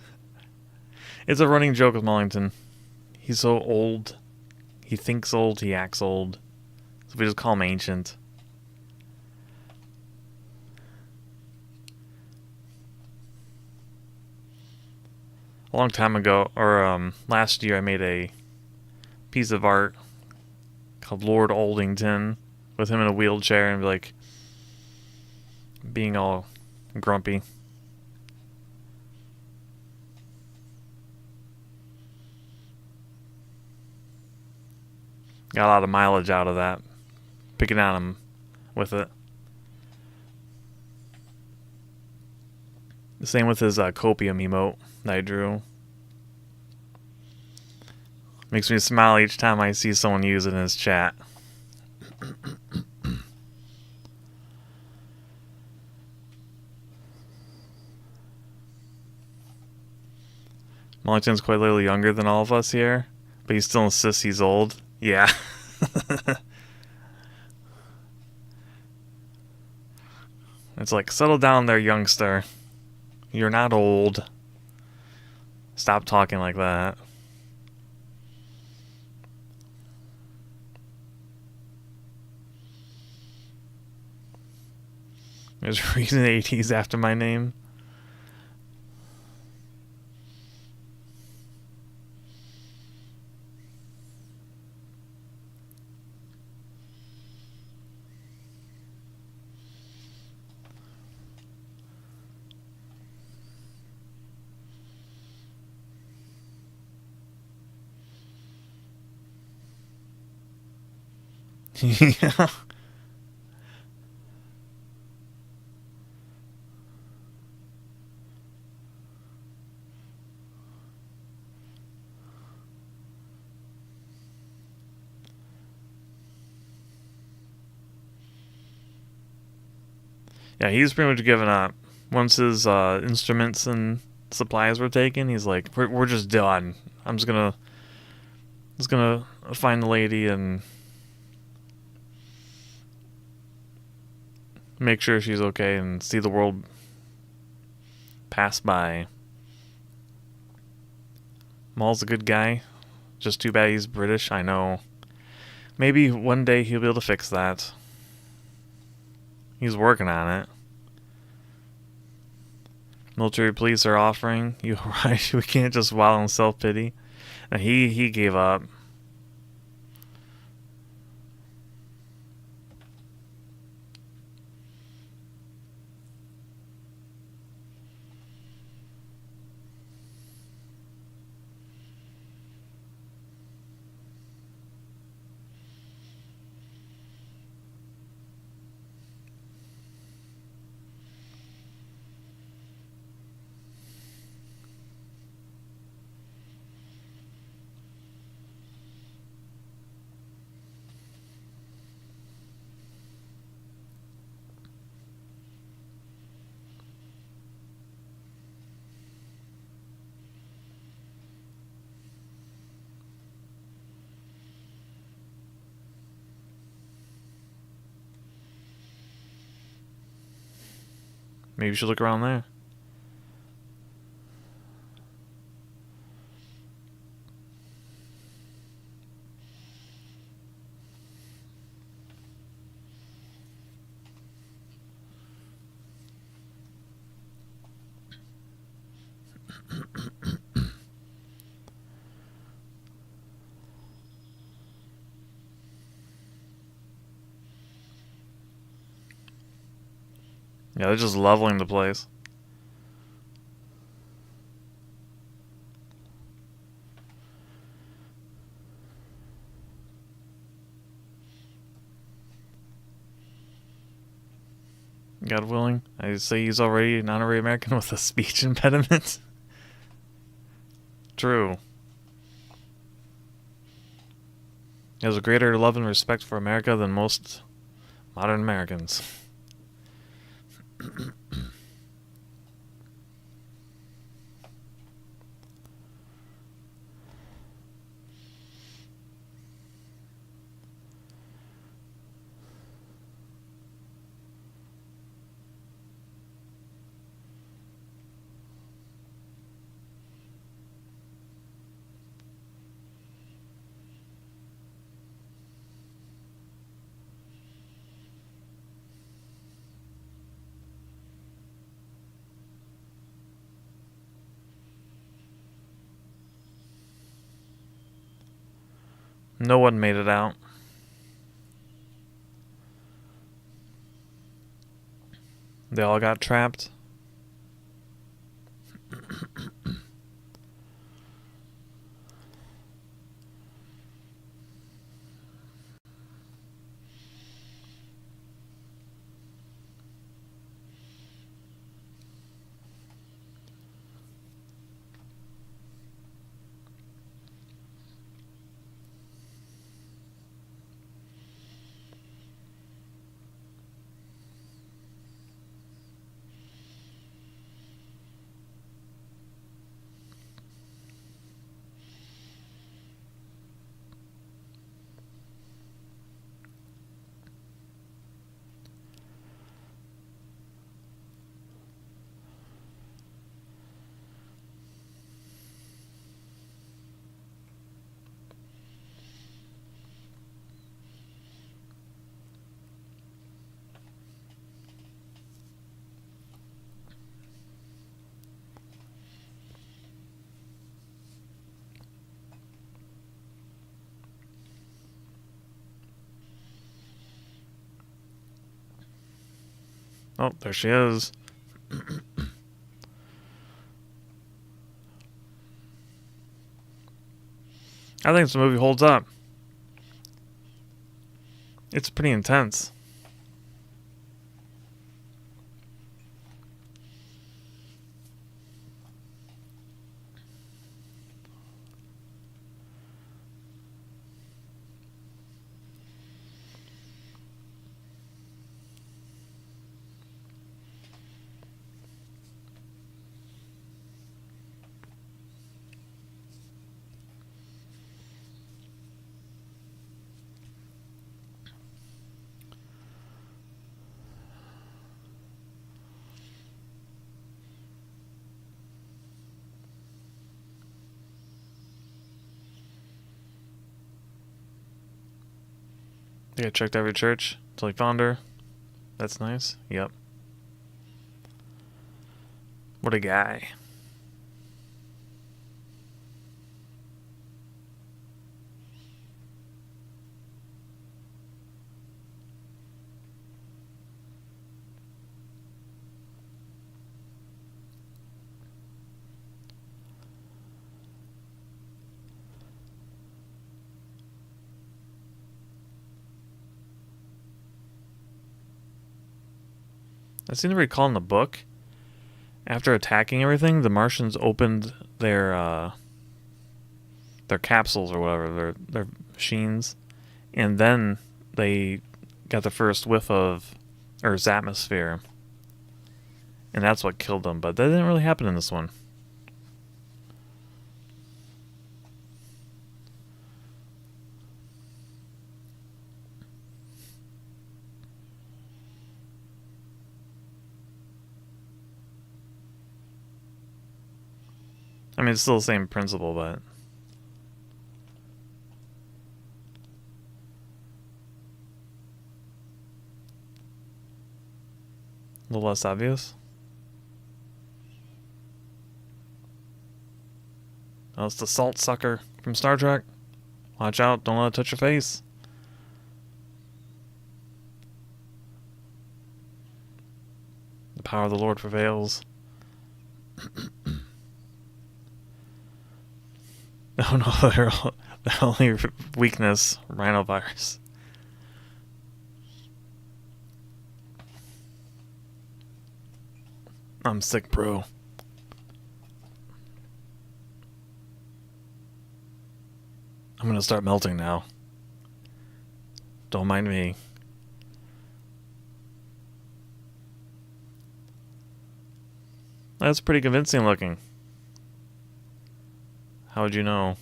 It's a running joke with Mullington. He's so old. He thinks old, he acts old. So we just call him ancient. A long time ago, or last year, I made a piece of art called Lord Oldington with him in a wheelchair and like being all grumpy. Got a lot of mileage out of that. Picking on him with it. The same with his copium emote that I drew. Makes me smile each time I see someone use it in his chat. Mullington's quite a little younger than all of us here, but he still insists he's old. Yeah. It's like, settle down there, youngster. You're not old. Stop talking like that. There's Ryzen 80s after my name. Yeah. Yeah, he's pretty much given up. Once his instruments and supplies were taken, he's like, we're just done. I'm just gonna find the lady and make sure she's okay and see the world pass by. Maul's a good guy. Just too bad he's British, I know. Maybe one day he'll be able to fix that. He's working on it. Military police are offering. You right? We can't just wallow in self-pity. And he gave up. Maybe you should look around there. Yeah, they're just leveling the place. God willing, I say he's already an honorary American with a speech impediment. True. He has a greater love and respect for America than most Modern Americans. No one made it out. They all got trapped. Oh, there she is. I think this movie holds up. It's pretty intense. Yeah, checked every church till he found her. That's nice. Yep. What a guy. I seem to recall in the book, after attacking everything, the Martians opened their capsules or whatever, their machines, and then they got the first whiff of Earth's atmosphere, and that's what killed them. But that didn't really happen in this one. I mean, it's still the same principle, but a little less obvious. Oh, it's the salt sucker from Star Trek. Watch out, don't let it touch your face. The power of the Lord prevails. Oh no, their only weakness, rhinovirus. I'm sick, bro. I'm gonna start melting now. Don't mind me. That's pretty convincing looking. How would you know?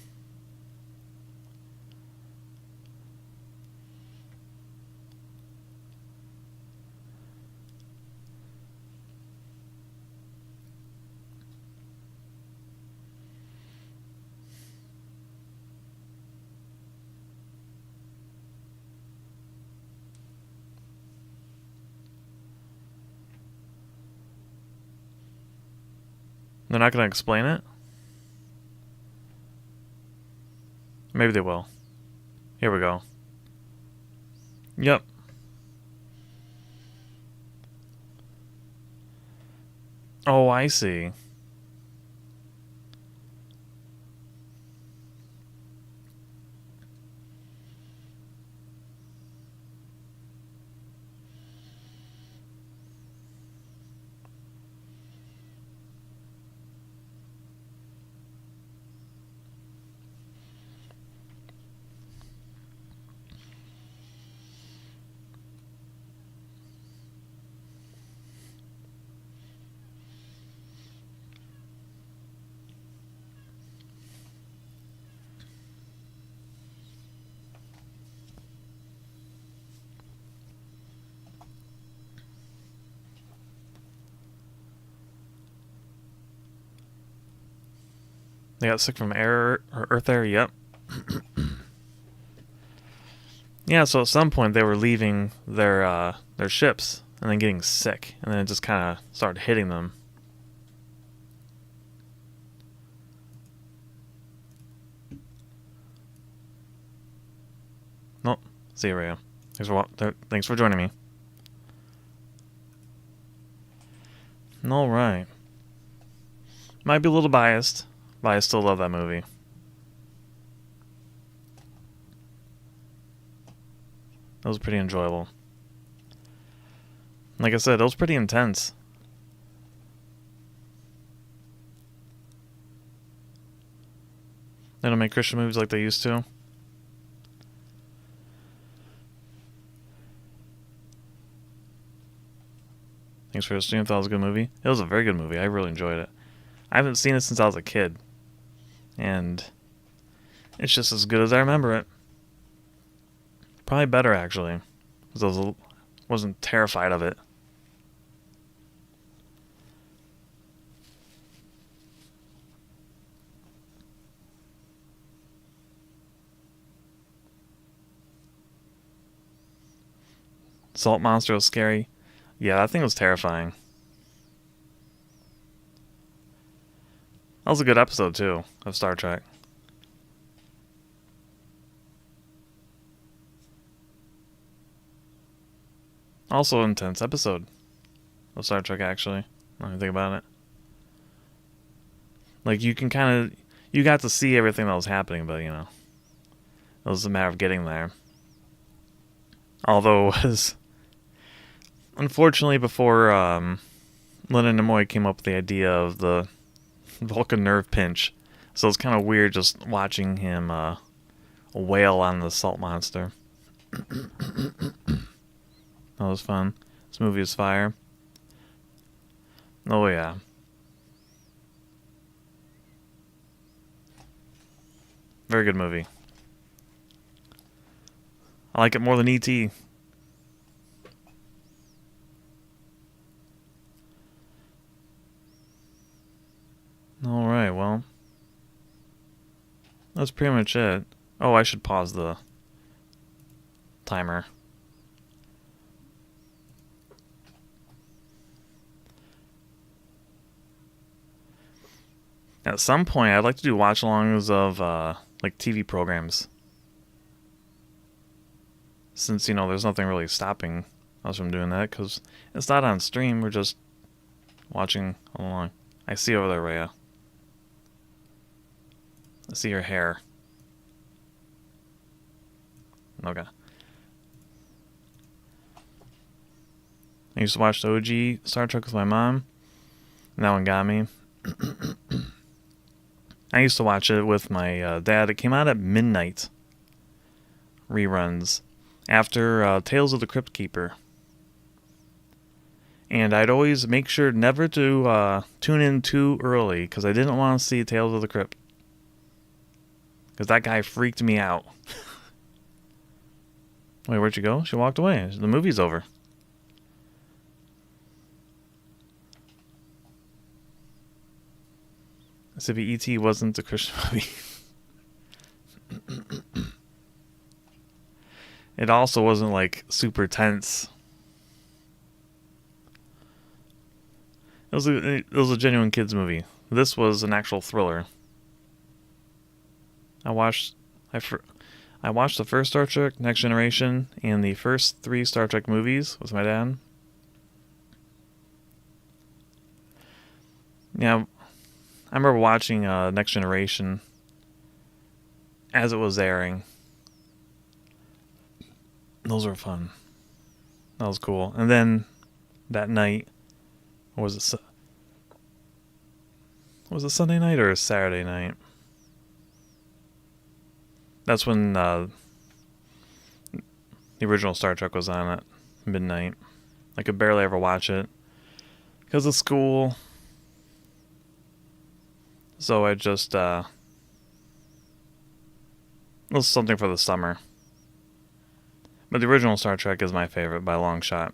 They're not going to explain it? Maybe they will. Here we go. Yep. Oh, I see. They got sick from air or Earth air. Yep. Yeah. So at some point they were leaving their ships and then getting sick, and then it just kind of started hitting them. Nope. See you, Rhea. Thanks for joining me. All right. Might be a little biased, but I still love that movie. That was pretty enjoyable. Like I said, it was pretty intense. They don't make Christian movies like they used to. Thanks for listening. I thought it was a good movie. It was a very good movie. I really enjoyed it. I haven't seen it since I was a kid. And it's just as good as I remember it. Probably better, actually. Because I wasn't terrified of it. Salt monster was scary. Yeah, that thing was terrifying. That was a good episode, too, of Star Trek. Also an intense episode of Star Trek, actually. When you think about it. Like, you can kind of... You got to see everything that was happening, but, you know... It was a matter of getting there. Although it was... Unfortunately, before Leonard Nimoy came up with the idea of the Vulcan nerve pinch, so it's kind of weird just watching him wail on the salt monster. That was fun. This movie is fire. Oh yeah. Very good movie. I like it more than E.T. Alright, well. That's pretty much it. Oh, I should pause the timer. At some point, I'd like to do watch-alongs of, like, TV programs. Since, you know, there's nothing really stopping us from doing that, because it's not on stream, we're just watching along. I see over there, Rhea. I see your hair. Okay. I used to watch the OG Star Trek with my mom. And that one got me. I used to watch it with my dad. It came out at midnight. Reruns. After Tales of the Crypt Keeper. And I'd always make sure never to tune in too early because I didn't want to see Tales of the Crypt. Because that guy freaked me out. Wait, where'd she go? She walked away. The movie's over. As if E.T. wasn't a Christian movie. It also wasn't like super tense. It was a genuine kids movie. This was an actual thriller. I watched the first Star Trek, Next Generation, and the first 3 Star Trek movies with my dad. Yeah, I remember watching Next Generation as it was airing. Those were fun. That was cool. And then that night, was it Sunday night or a Saturday night? That's when the original Star Trek was on at midnight. I could barely ever watch it because of school. So I just it was something for the summer. But the original Star Trek is my favorite by a long shot.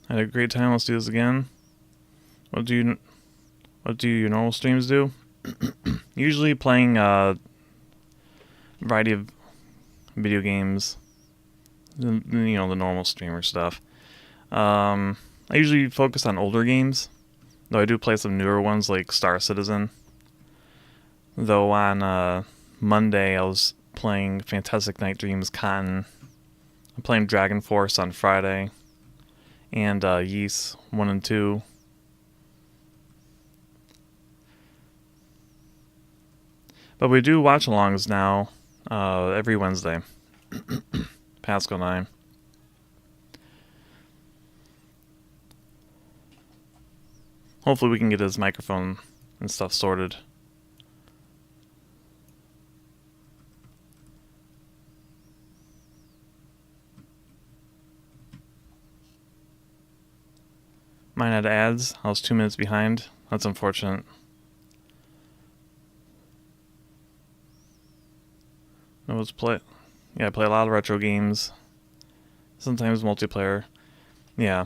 Had a great time. Let's do this again. What do your normal streams do? Usually playing a variety of video games. You know, the normal streamer stuff. I usually focus on older games, though I do play some newer ones like Star Citizen. Though on Monday I was playing Fantastic Night Dreams Cotton. I'm playing Dragon Force on Friday. And Ys 1 and 2. But we do watch-alongs now every Wednesday. Pascal and I. Hopefully we can get his microphone and stuff sorted. Mine had ads. I was 2 minutes behind. That's unfortunate. I play a lot of retro games. Sometimes multiplayer. Yeah.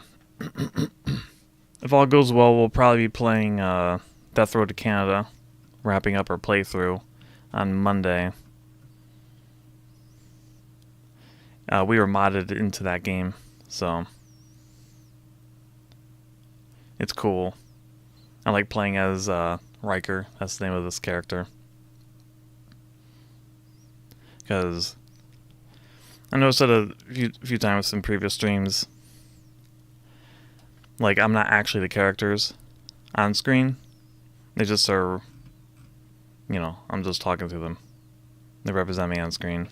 If all goes well, we'll probably be playing Death Road to Canada, wrapping up our playthrough on Monday. We were modded into that game, so it's cool. I like playing as Riker. That's the name of this character. Because I noticed that a few times in previous streams, like, I'm not actually the characters on screen. They just are, you know, I'm just talking to them. They represent me on screen.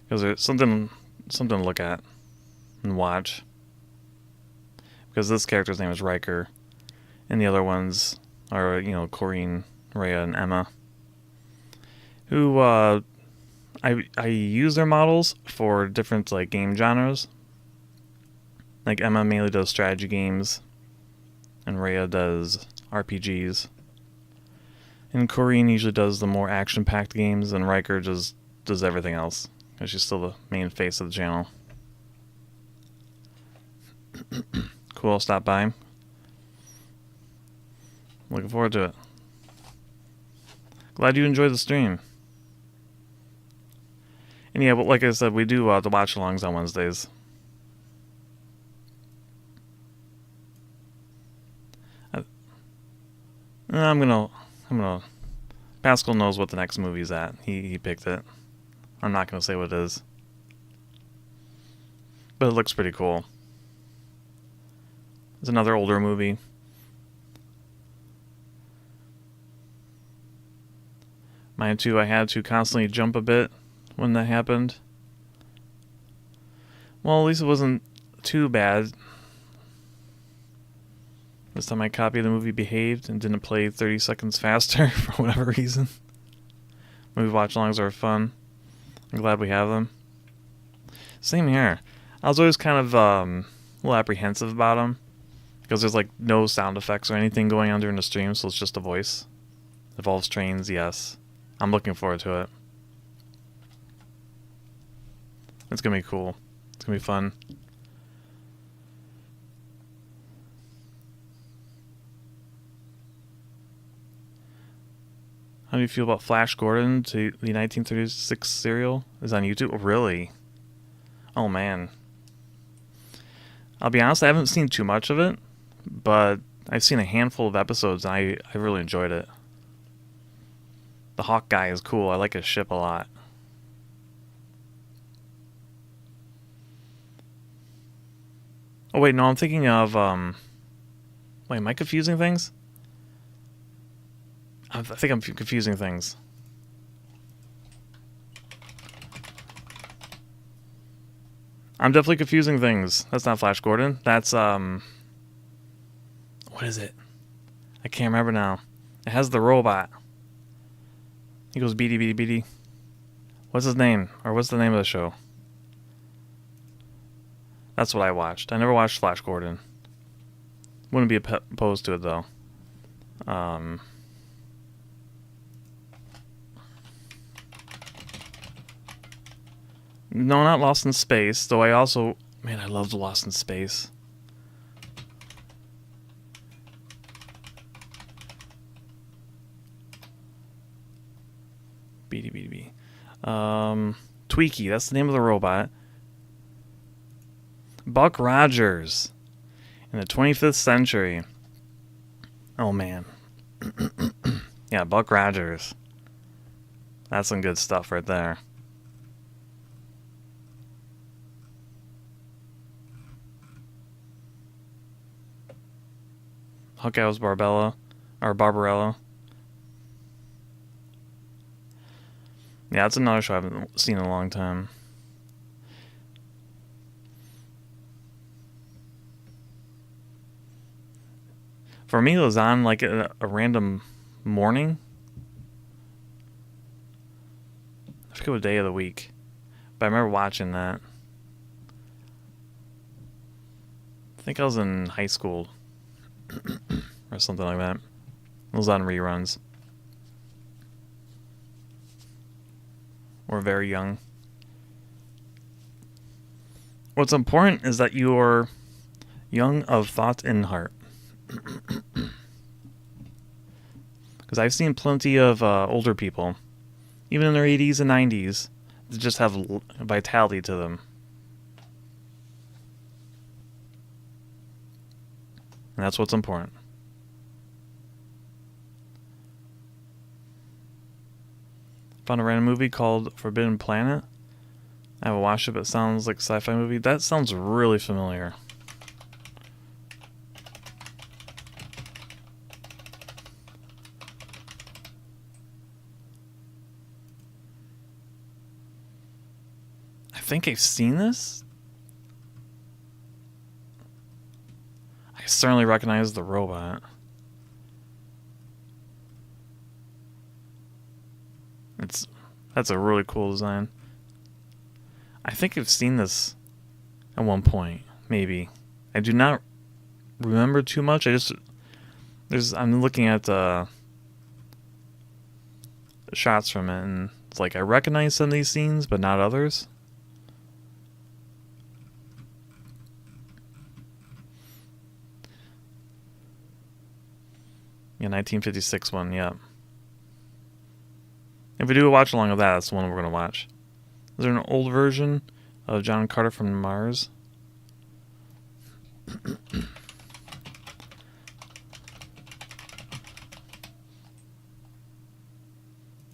Because there's something to look at and watch. Because this character's name is Riker. And the other ones are, you know, Corrine, Rhea, and Emma. Who, I use their models for different, like, game genres. Like, Emma mainly does strategy games, and Rhea does RPGs. And Corrine usually does the more action-packed games, and Riker just does everything else, because she's still the main face of the channel. Cool, stop by. Looking forward to it. Glad you enjoyed the stream. And yeah, but like I said, we do the watch-alongs on Wednesdays. I'm gonna. Pascal knows what the next movie's at. He picked it. I'm not gonna say what it is, but it looks pretty cool. It's another older movie. Mine too. I had to constantly jump a bit when that happened. Well, at least it wasn't too bad. This time my copy of the movie behaved and didn't play 30 seconds faster for whatever reason. Movie watch-alongs are fun. I'm glad we have them. Same here. I was always kind of a little apprehensive about them because there's like no sound effects or anything going on during the stream, so it's just a voice. Evolves trains, yes. I'm looking forward to it. It's gonna be cool. It's gonna be fun. How do you feel about Flash Gordon to the 1936 serial? Is on YouTube? Oh, really? Oh man. I'll be honest, I haven't seen too much of it, but I've seen a handful of episodes and I really enjoyed it. The Hawk guy is cool. I like his ship a lot. Oh wait, no, I'm thinking of wait, am I confusing things? I think I'm confusing things. I'm definitely confusing things. That's not Flash Gordon. That's what is it? I can't remember now. It has the robot. He goes beady beady beady. What's his name? Or what's the name of the show? That's what I watched. I never watched Flash Gordon. Wouldn't be opposed to it though. No, not Lost in Space, though I also... Man, I loved Lost in Space. BDBDB. Tweaky, that's the name of the robot. Buck Rogers. In the 25th century. Oh, man. Yeah, Buck Rogers. That's some good stuff right there. Hawkeye was Barbarella. Yeah, that's another show I haven't seen in a long time. For me, it was on like a random morning. I forget what day of the week, but I remember watching that. I think I was in high school or something like that. It was on reruns. We're very young. What's important is that you are young of thought and heart. Because I've seen plenty of older people, even in their 80s and 90s, that just have vitality to them. And that's what's important. Found a random movie called Forbidden Planet. I haven't watched it, but it sounds like a sci-fi movie. That sounds really familiar. I think I've seen this. I certainly recognize the robot. That's a really cool design. I think I've seen this at one point, maybe. I do not remember too much. I'm looking at shots from it, and it's like I recognize some of these scenes, but not others. Yeah, 1956 one, yeah. If we do a watch along of that, that's the one we're going to watch. Is there an old version of John Carter from Mars? I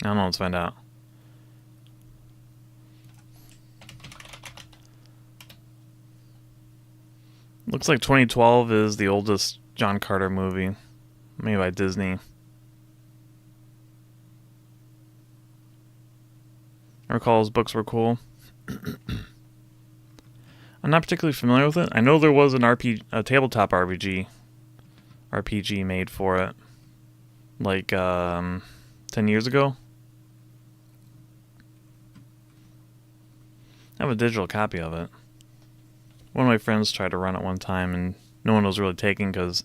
don't know, let's find out. Looks like 2012 is the oldest John Carter movie, made by Disney. I recall his books were cool. I'm not particularly familiar with it. I know there was a tabletop RPG made for it, like 10 years ago. I have a digital copy of it. One of my friends tried to run it one time, and no one was really taking because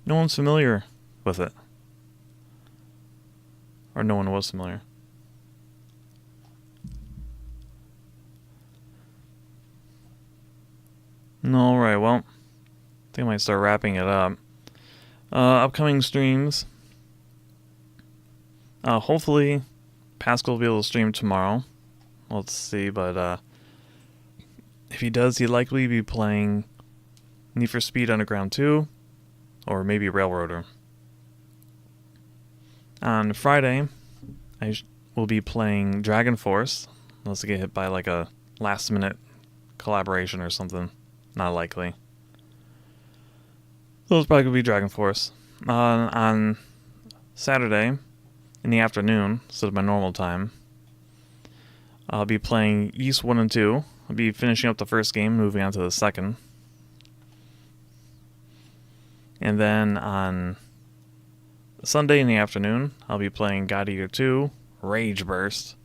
no one's familiar with it. Or no one was familiar. Alright, well, I think I might start wrapping it up. Upcoming streams. Hopefully, Pascal will be able to stream tomorrow. Let's see, but if he does, he'd likely be playing Need for Speed Underground 2, or maybe Railroader. On Friday, I will be playing Dragon Force, unless I get hit by like a last-minute collaboration or something. Not likely. So it's probably going to be Dragon Force. On Saturday, in the afternoon, instead of my normal time, I'll be playing East 1 and 2. I'll be finishing up the first game, moving on to the second. And then on Sunday in the afternoon, I'll be playing God Eater 2, Rage Burst,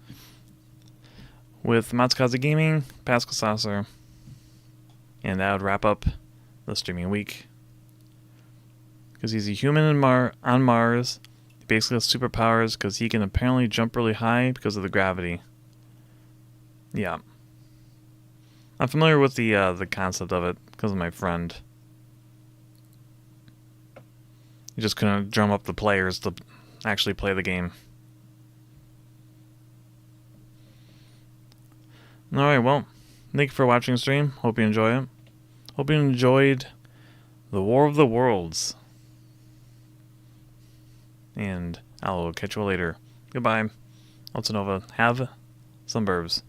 with Matsukaze Gaming, Pascal Saucer, and that would wrap up the streaming week. Because he's a human on Mars, he basically has superpowers because he can apparently jump really high because of the gravity. Yeah. I'm familiar with the concept of it because of my friend. You just couldn't drum up the players to actually play the game. Alright, well, thank you for watching the stream. Hope you enjoy it. Hope you enjoyed the War of the Worlds. And I'll catch you later. Goodbye. Altanova. Have some burbs.